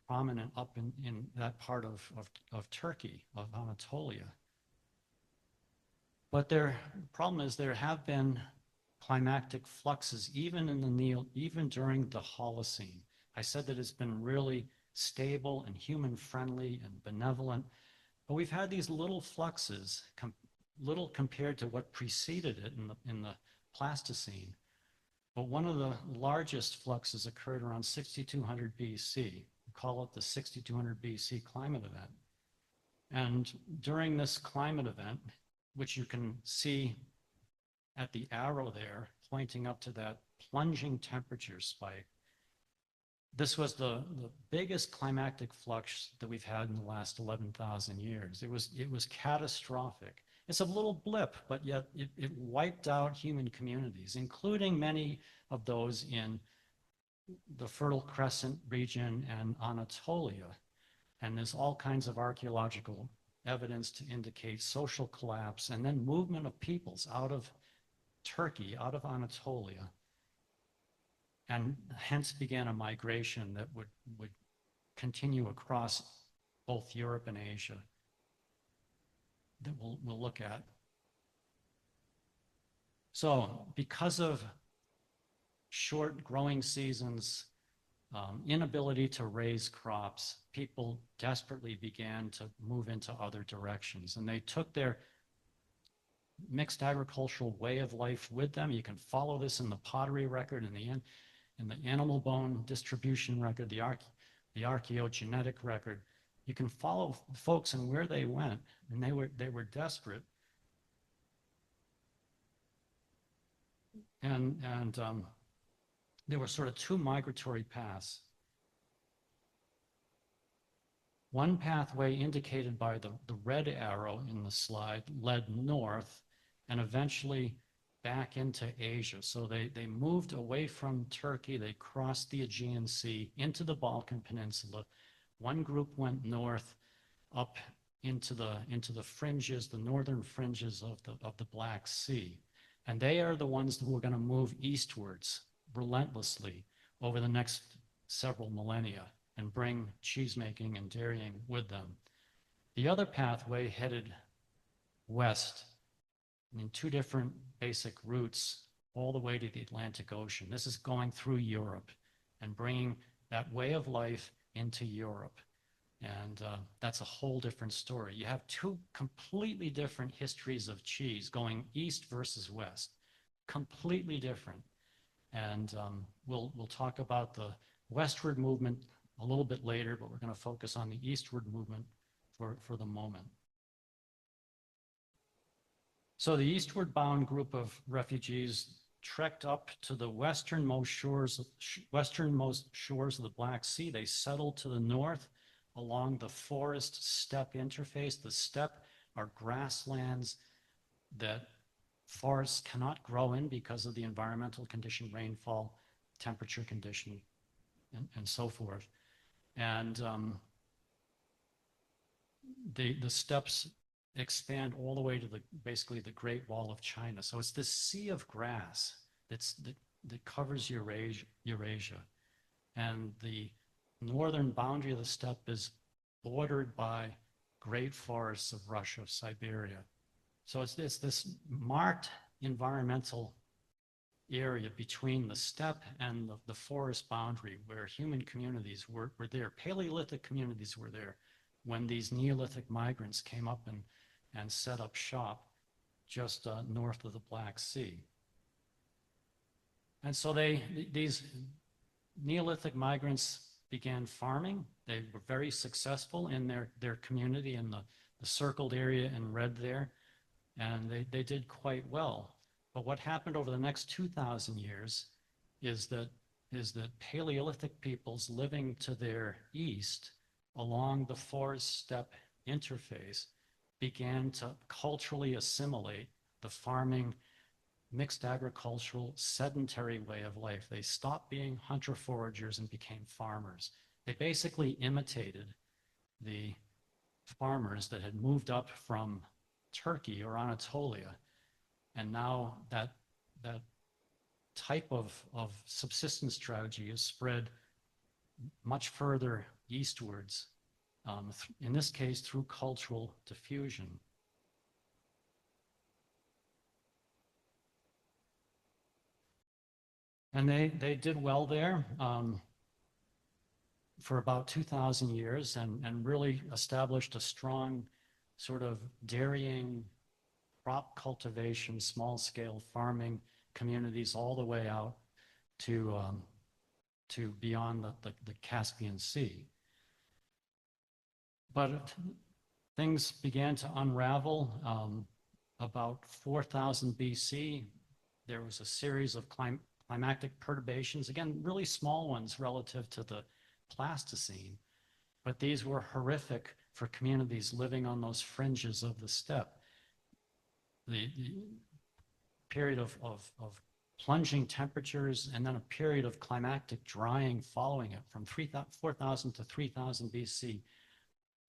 prominent up in that part of Turkey, of Anatolia. But the problem is there have been climactic fluxes even during the Holocene. I said that it's been really stable and human-friendly and benevolent, but we've had these little fluxes, little compared to what preceded it in the Pleistocene. But one of the largest fluxes occurred around 6200 BC. We call it the 6200 BC climate event. And during this climate event, which you can see at the arrow there, pointing up to that plunging temperature spike, this was the biggest climactic flux that we've had in the last 11,000 years. It was catastrophic. It's a little blip, but yet it wiped out human communities, including many of those in the Fertile Crescent region and Anatolia. And there's all kinds of archaeological evidence to indicate social collapse and then movement of peoples out of Turkey, out of Anatolia, and hence began a migration that would continue across both Europe and Asia that we'll look at. So because of short growing seasons, inability to raise crops, people desperately began to move into other directions, and they took their mixed agricultural way of life with them. You can follow this in the pottery record, in the animal bone distribution record, the archaeogenetic record. You can follow folks and where they went, and they were desperate. And there were sort of two migratory paths. One pathway indicated by the red arrow in the slide led north and eventually back into Asia. So they moved away from Turkey, they crossed the Aegean Sea into the Balkan Peninsula. One group went north up into the fringes, the northern fringes of the Black Sea. And they are the ones who are going to move eastwards relentlessly over the next several millennia and bring cheesemaking and dairying with them. The other pathway headed west in two different basic routes all the way to the Atlantic Ocean. This is going through Europe and bringing that way of life into Europe. And that's a whole different story. You have two completely different histories of cheese going east versus west, completely different. And we'll talk about the westward movement a little bit later, but we're going to focus on the eastward movement for the moment. So the eastward bound group of refugees trekked up to the westernmost shores of the Black Sea. They settled to the north along the forest-steppe interface. The steppe are grasslands that forests cannot grow in because of the environmental condition, rainfall, temperature condition, and so forth. And the steppes expand all the way to basically the Great Wall of China. So it's this sea of grass that covers Eurasia. And the northern boundary of the steppe is bordered by great forests of Russia, Siberia. So it's this marked environmental area between the steppe and the forest boundary where human communities were there. Paleolithic communities were there when these Neolithic migrants came up and set up shop just north of the Black Sea. And so these Neolithic migrants began farming. They were very successful in their community in the circled area in red there, and they did quite well. But what happened over the next 2,000 years is that Paleolithic peoples living to their east along the forest-steppe interface began to culturally assimilate the farming, mixed agricultural, sedentary way of life. They stopped being hunter-foragers and became farmers. They basically imitated the farmers that had moved up from Turkey or Anatolia. And now that type of subsistence strategy is spread much further eastwards, in this case through cultural diffusion. And they did well there for about 2,000 years and really established a strong sort of dairying, crop cultivation, small-scale farming communities all the way out to beyond the Caspian Sea. But things began to unravel about 4,000 BC. There was a series of climatic perturbations, again, really small ones relative to the Pleistocene, but these were horrific for communities living on those fringes of the steppe. The period of plunging temperatures and then a period of climatic drying following it from 4,000 to 3,000 BC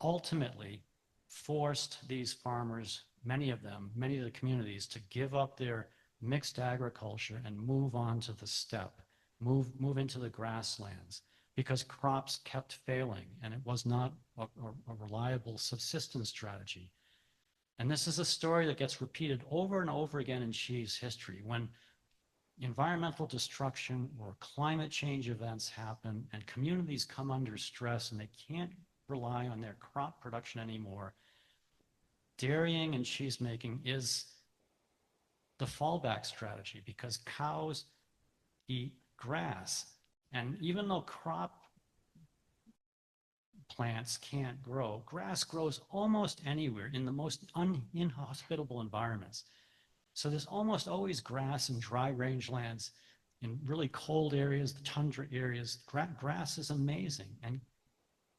ultimately forced these farmers, many of the communities, to give up their mixed agriculture and move on to the steppe, move into the grasslands, because crops kept failing and it was not a reliable subsistence strategy. And this is a story that gets repeated over and over again in cheese history. When environmental destruction or climate change events happen and communities come under stress and they can't rely on their crop production anymore, dairying and cheesemaking is the fallback strategy, because cows eat grass. And even though crop plants can't grow, grass grows almost anywhere in the most inhospitable environments. So there's almost always grass in dry rangelands, in really cold areas, the tundra areas. Grass is amazing. And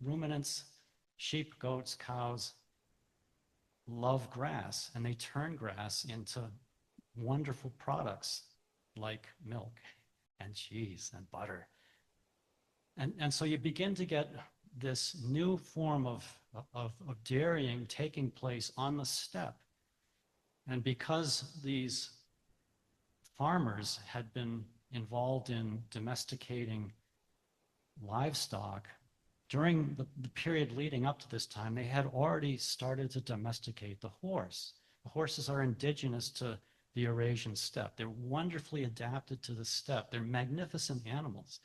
ruminants, sheep, goats, cows love grass, and they turn grass into wonderful products like milk and cheese and butter. And so you begin to get this new form of dairying taking place on the steppe. And because these farmers had been involved in domesticating livestock, during the period leading up to this time, they had already started to domesticate the horse. The horses are indigenous to the Eurasian steppe. They're wonderfully adapted to the steppe. They're magnificent animals.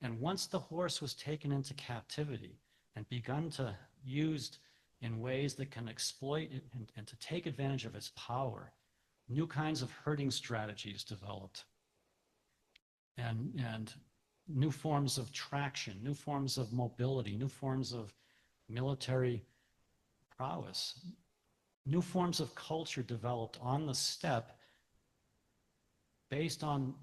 And once the horse was taken into captivity and begun to used in ways that can exploit it and to take advantage of its power, new kinds of herding strategies developed. And new forms of traction, new forms of mobility, new forms of military prowess, new forms of culture developed on the steppe based on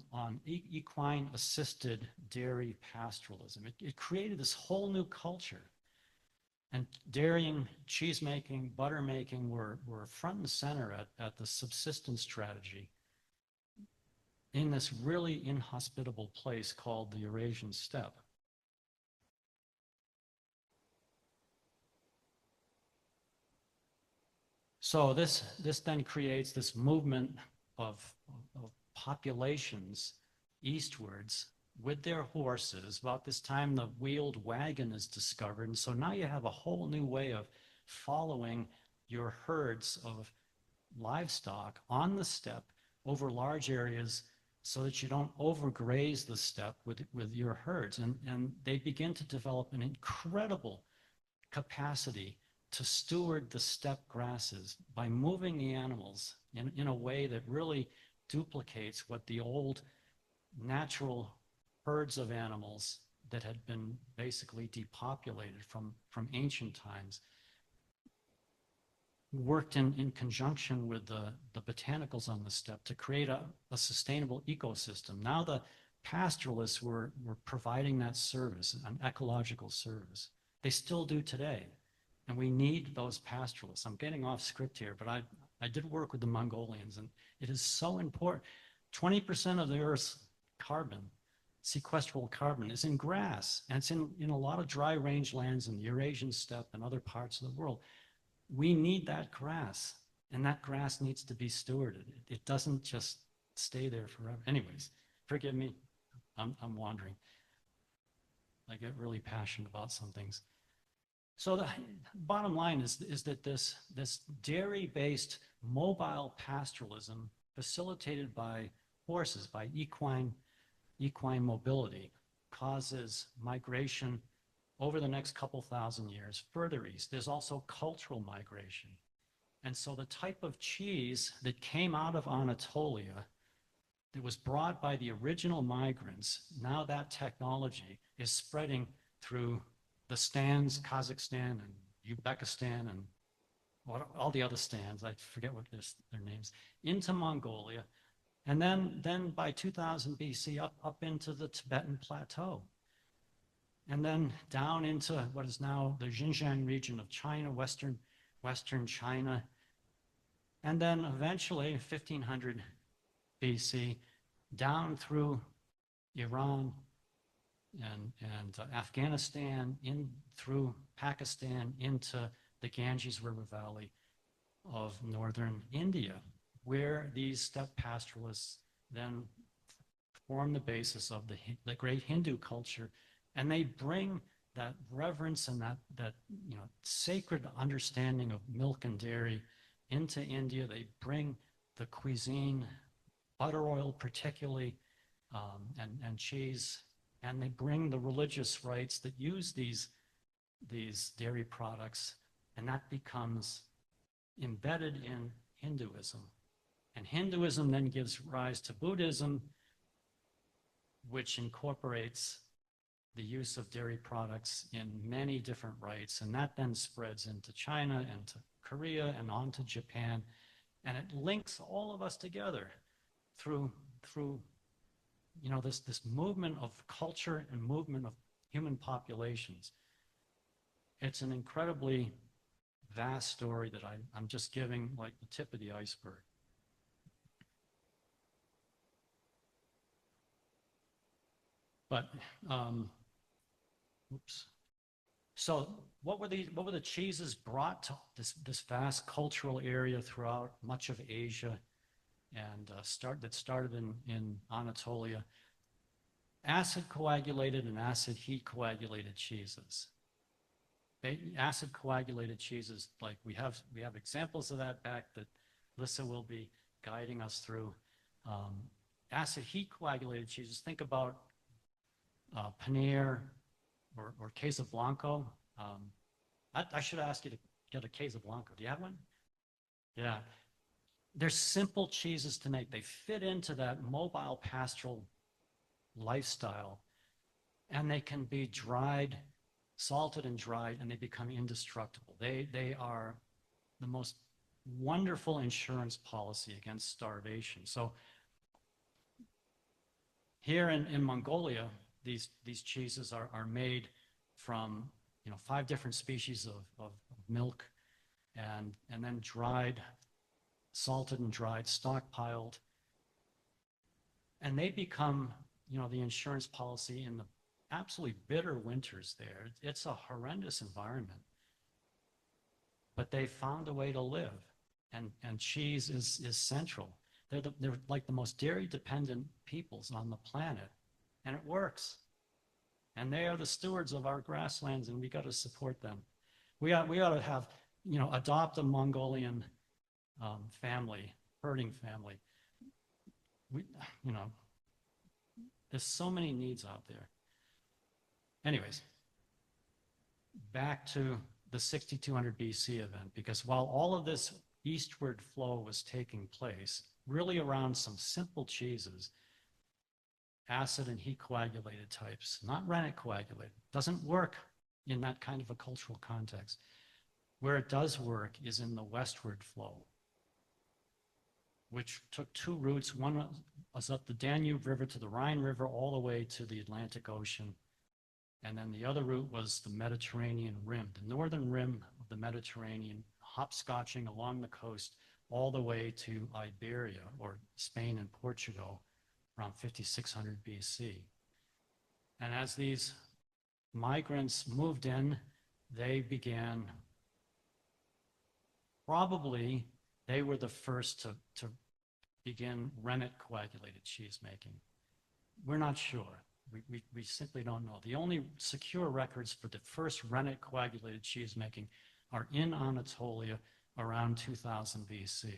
equine-assisted dairy pastoralism. It created this whole new culture. And dairying, cheesemaking, butter making were front and center at the subsistence strategy in this really inhospitable place called the Eurasian steppe. So this then creates this movement of populations eastwards with their horses. About this time, the wheeled wagon is discovered. And so now you have a whole new way of following your herds of livestock on the steppe over large areas so that you don't overgraze the steppe with your herds. And they begin to develop an incredible capacity to steward the steppe grasses by moving the animals in a way that really duplicates what the old natural herds of animals that had been basically depopulated from ancient times worked in conjunction with the botanicals on the steppe to create a sustainable ecosystem. Now the pastoralists were providing that service, an ecological service. They still do today. And we need those pastoralists. I'm getting off script here, but I did work with the Mongolians, and it is so important. 20% of the Earth's carbon, sequestrable carbon, is in grass, and it's in a lot of dry rangelands in the Eurasian steppe and other parts of the world. We need that grass, and that grass needs to be stewarded. It doesn't just stay there forever. Anyways, Forgive me, I'm wandering. I get really passionate about some things. So the bottom line is that this dairy-based mobile pastoralism facilitated by horses, by equine mobility, causes migration over the next couple thousand years further east. There's also cultural migration. And so the type of cheese that came out of Anatolia that was brought by the original migrants, now that technology is spreading through the stands, Kazakhstan and Uzbekistan and all the other stands, I forget what their names, into Mongolia. And then by 2000 BC up into the Tibetan plateau. And then down into what is now the Xinjiang region of China, Western China. And then eventually, 1500 BC, down through Iran and Afghanistan, in through Pakistan, into the Ganges River Valley of northern India, where these steppe pastoralists then form the basis of the great Hindu culture, and they bring that reverence and that sacred understanding of milk and dairy into India. They bring the cuisine, butter oil particularly, and cheese, and they bring the religious rites that use these dairy products, and that becomes embedded in Hinduism. And Hinduism then gives rise to Buddhism, which incorporates the use of dairy products in many different rites, and that then spreads into China and to Korea and on to Japan, and it links all of us together through this movement of culture and movement of human populations. It's an incredibly vast story that I'm just giving like the tip of the iceberg. But oops. So what were the cheeses brought to this vast cultural area throughout much of Asia, and that started in Anatolia? Acid coagulated and acid heat coagulated cheeses. Acid coagulated cheeses, like we have examples of that back that Lissa will be guiding us through. Acid heat coagulated cheeses, think about paneer or queso blanco. I should ask you to get a queso blanco. Do you have one? Yeah. They're simple cheeses to make. They fit into that mobile pastoral lifestyle, and they can be dried, salted and dried, and they become indestructible. They are the most wonderful insurance policy against starvation. So here in Mongolia, these cheeses are made from 5 different species of milk, and then dried, salted and dried, stockpiled, and they become the insurance policy in the absolutely bitter winters there. It's a horrendous environment, but they found a way to live, and cheese is central. They're like the most dairy dependent peoples on the planet, and it works. And they are the stewards of our grasslands, and we got to support them. We ought to have, adopt a Mongolian family, herding family. There's so many needs out there. Anyways, back to the 6200 BC event, because while all of this eastward flow was taking place, really around some simple cheeses, acid and heat coagulated types, not rennet coagulated, doesn't work in that kind of a cultural context. Where it does work is in the westward flow, which took 2 routes. One was up the Danube River to the Rhine River, all the way to the Atlantic Ocean. And then the other route was the Mediterranean rim, the northern rim of the Mediterranean, hopscotching along the coast all the way to Iberia, or Spain and Portugal, around 5600 BC. And as these migrants moved in, they began, probably they were the first to begin rennet coagulated cheese making. we're not sure. We simply don't know. The only secure records for the first rennet coagulated cheese making are in Anatolia around 2000 BC.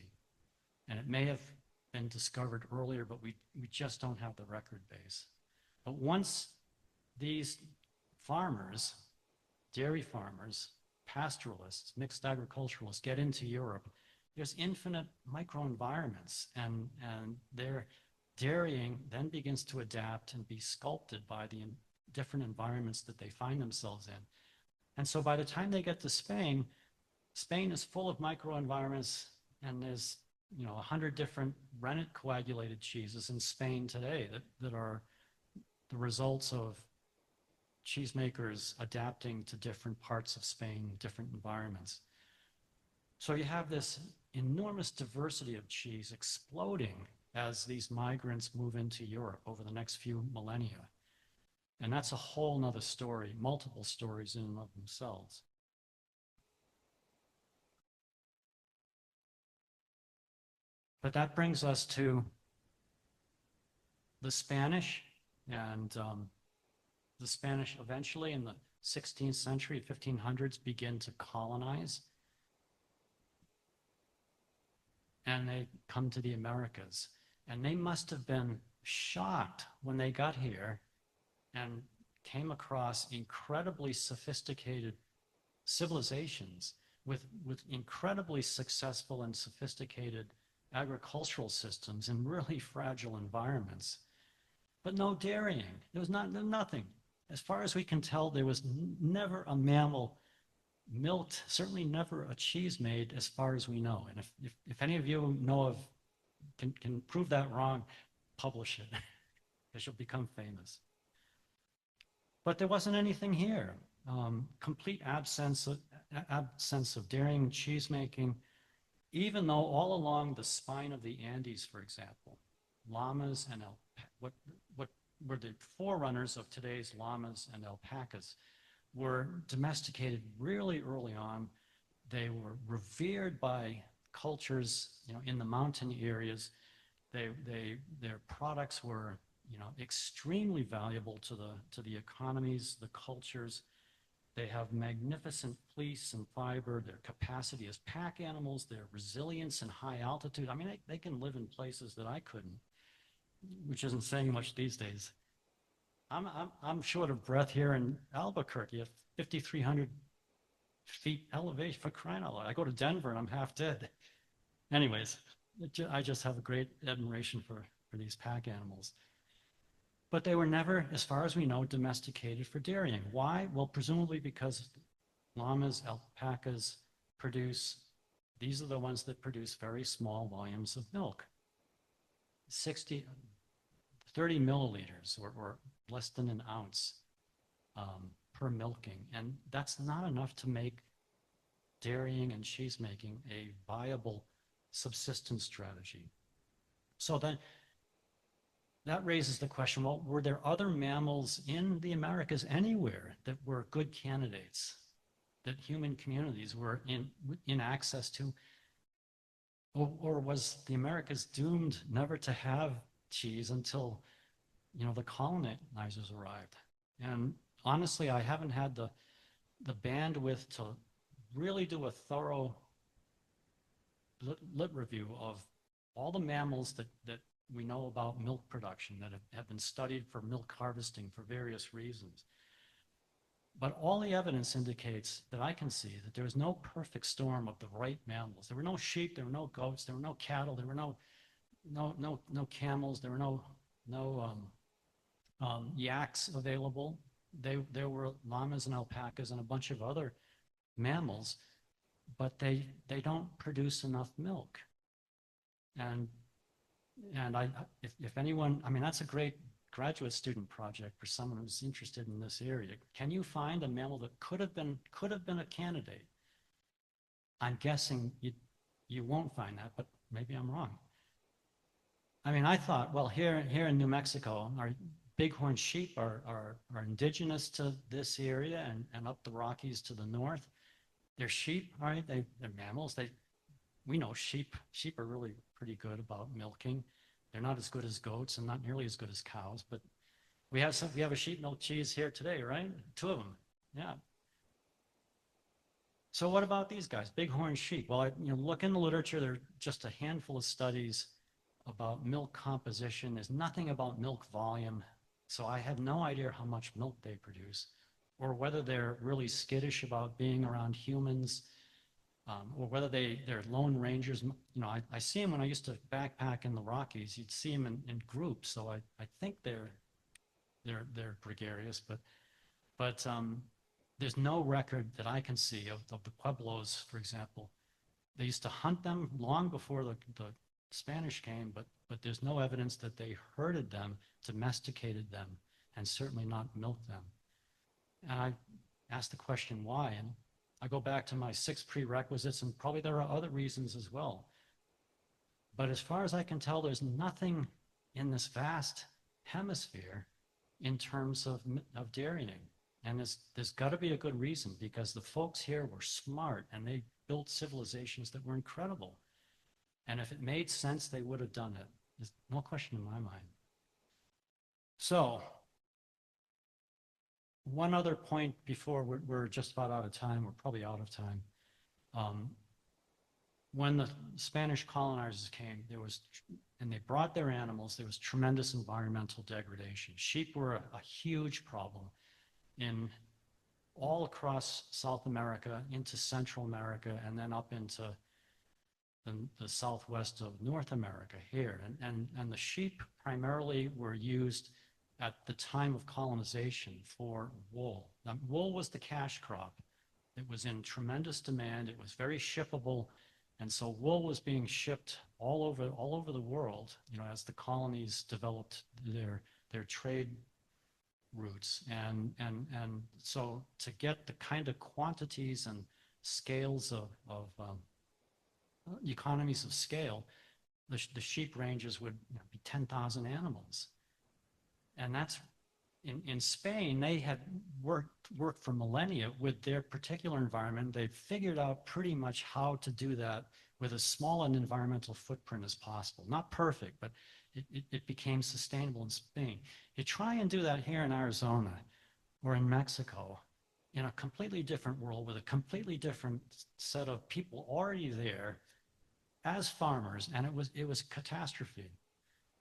And it may have been discovered earlier, but we just don't have the record base. But once these farmers, dairy farmers, pastoralists, mixed agriculturalists get into Europe, there's infinite microenvironments, and their dairying then begins to adapt and be sculpted by the different environments that they find themselves in. And so by the time they get to Spain, Spain is full of microenvironments, and there's 100 different rennet coagulated cheeses in Spain today that are the results of cheesemakers adapting to different parts of Spain, different environments. So you have this enormous diversity of cheese exploding as these migrants move into Europe over the next few millennia. And that's a whole nother story, multiple stories in and of themselves. But that brings us to the Spanish, and the Spanish eventually in the 16th century, 1500s, begin to colonize. And they come to the Americas. And they must have been shocked when they got here and came across incredibly sophisticated civilizations with incredibly successful and sophisticated agricultural systems in really fragile environments. But no dairying. There was nothing. As far as we can tell, there was never a mammal milked, certainly never a cheese made, as far as we know. And if any of you know of, can prove that wrong, publish it, because you'll become famous. But there wasn't anything here. Complete absence of dairying, cheese making, even though all along the spine of the Andes, for example, llamas and what were the forerunners of today's llamas and alpacas were domesticated really early on. They were revered by cultures, in the mountain areas. Their products were, extremely valuable to the economies, the cultures. They have magnificent fleece and fiber, their capacity as pack animals, their resilience in high altitude. I mean, they can live in places that I couldn't, which isn't saying much these days. I'm short of breath here in Albuquerque at 5,300 feet elevation, for crying out loud. I go to Denver and I'm half dead. Anyways, I just have a great admiration for these pack animals. But they were never, as far as we know, domesticated for dairying. Why? Well, presumably because llamas, alpacas these are the ones that produce very small volumes of milk. 30 milliliters or less than an ounce per milking. And that's not enough to make dairying and cheese making a viable subsistence strategy. So then that raises the question, well, were there other mammals in the Americas anywhere that were good candidates, that human communities were in access to? Or was the Americas doomed never to have cheese until, the colonizers arrived? And honestly, I haven't had the bandwidth to really do a thorough lit review of all the mammals that we know about milk production that have been studied for milk harvesting for various reasons. But all the evidence indicates that I can see that there was no perfect storm of the right mammals. There were no sheep, there were no goats, there were no cattle, there were no camels, there were no yaks available. There were llamas and alpacas and a bunch of other mammals, but they don't produce enough milk. And if anyone, that's a great graduate student project for someone who's interested in this area. Can you find a mammal that could have been a candidate? I'm guessing you won't find that, but maybe I'm wrong. I thought, well, here in New Mexico, our bighorn sheep are indigenous to this area and up the Rockies to the north. They're sheep, all right? They're mammals. We know sheep are really pretty good about milking. They're not as good as goats and not nearly as good as cows, but we have a sheep milk cheese here today, right? 2 of them, yeah. So what about these guys, bighorn sheep? Well, look in the literature, there are just a handful of studies about milk composition. There's nothing about milk volume. So I have no idea how much milk they produce or whether they're really skittish about being around humans, or whether they're lone rangers. I see them when I used to backpack in the Rockies. You'd see them in groups. So I think they're gregarious, but there's no record that I can see of the Pueblos, for example. They used to hunt them long before the Spanish came, but there's no evidence that they herded them, domesticated them, and certainly not milked them. And I asked the question why, and I go back to my 6 prerequisites, and probably there are other reasons as well. But as far as I can tell, there's nothing in this vast hemisphere in terms of dairying. And there's got to be a good reason, because the folks here were smart and they built civilizations that were incredible. And if it made sense, they would have done it. There's no question in my mind. So, one other point before we're just about out of time. We're probably out of time. When the Spanish colonizers came, and they brought their animals, there was tremendous environmental degradation. Sheep were a huge problem in all across South America, into Central America, and then up into the southwest of North America here. And the sheep primarily were used at the time of colonization for wool. Now, wool was the cash crop. It was in tremendous demand. It was very shippable. And so wool was being shipped all over the world, as the colonies developed their trade routes. And so to get the kind of quantities and scales of economies of scale, the sheep ranges would be 10,000 animals. And that's in Spain. They had worked for millennia with their particular environment. They figured out pretty much how to do that with as small an environmental footprint as possible. Not perfect, but it became sustainable in Spain. You try and do that here in Arizona or in Mexico, in a completely different world with a completely different set of people already there as farmers, and it was catastrophe.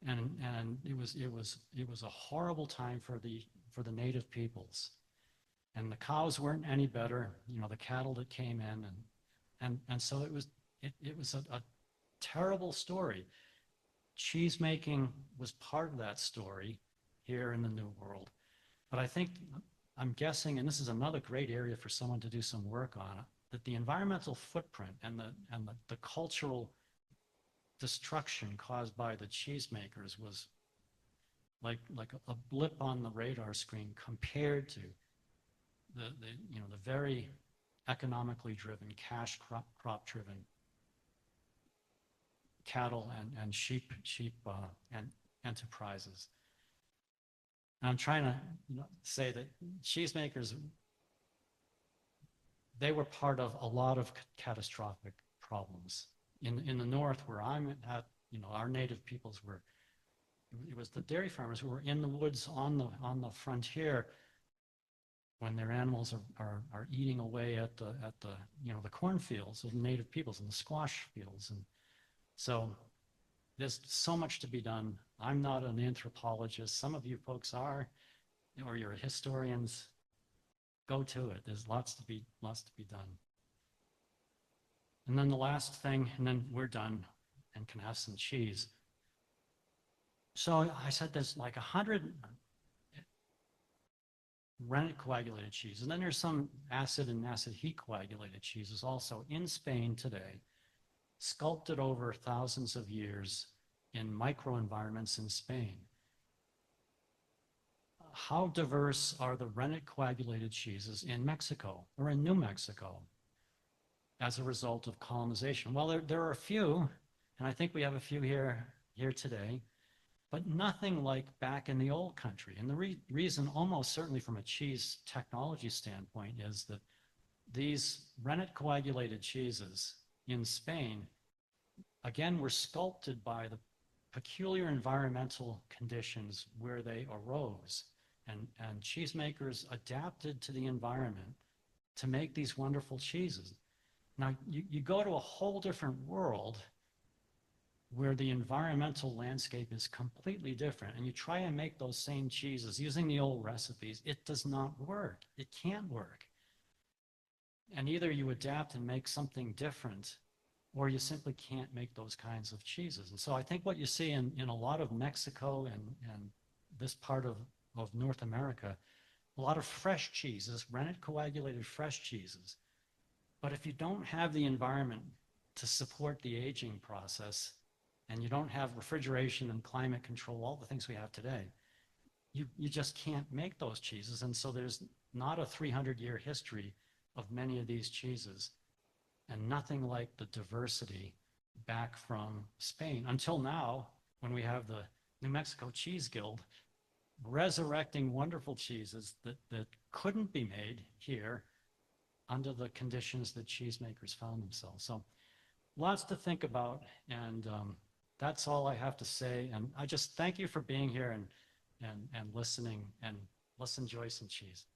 And it was a horrible time for the native peoples, and the cows weren't any better. The cattle that came in, and so it was a terrible story. Cheese making was part of that story here in the New World, but I'm guessing, and this is another great area for someone to do some work on, that the environmental footprint and the cultural destruction caused by the cheesemakers was like a blip on the radar screen compared to the very economically driven, cash crop driven cattle and sheep and enterprises. And I'm trying to say that cheesemakers, they were part of a lot of catastrophic problems. In the north where I'm at, our native peoples it was the dairy farmers who were in the woods on the frontier when their animals are eating away at the cornfields of native peoples and the squash fields. And so there's so much to be done. I'm not an anthropologist. Some of you folks are, or you're historians. Go to it. There's lots to be done. And then the last thing, and then we're done and can have some cheese. So I said there's like 100 rennet coagulated cheese, and then there's some acid and acid heat coagulated cheeses also in Spain today, sculpted over thousands of years in microenvironments in Spain. How diverse are the rennet coagulated cheeses in Mexico or in New Mexico as a result of colonization? Well, there are a few, and I think we have a few here today, but nothing like back in the old country. And the reason, almost certainly from a cheese technology standpoint, is that these rennet coagulated cheeses in Spain, again, were sculpted by the peculiar environmental conditions where they arose. And cheesemakers adapted to the environment to make these wonderful cheeses. Now, you go to a whole different world where the environmental landscape is completely different, and you try and make those same cheeses using the old recipes, it does not work. It can't work. And either you adapt and make something different, or you simply can't make those kinds of cheeses. And so I think what you see in a lot of Mexico and this part of North America, a lot of fresh cheeses, rennet coagulated fresh cheeses. But if you don't have the environment to support the aging process, and you don't have refrigeration and climate control, all the things we have today, you just can't make those cheeses. And so there's not a 300-year history of many of these cheeses, and nothing like the diversity back from Spain until now, when we have the New Mexico Cheese Guild resurrecting wonderful cheeses that couldn't be made here under the conditions that cheesemakers found themselves. So lots to think about, and that's all I have to say. And I just thank you for being here and listening, and let's enjoy some cheese.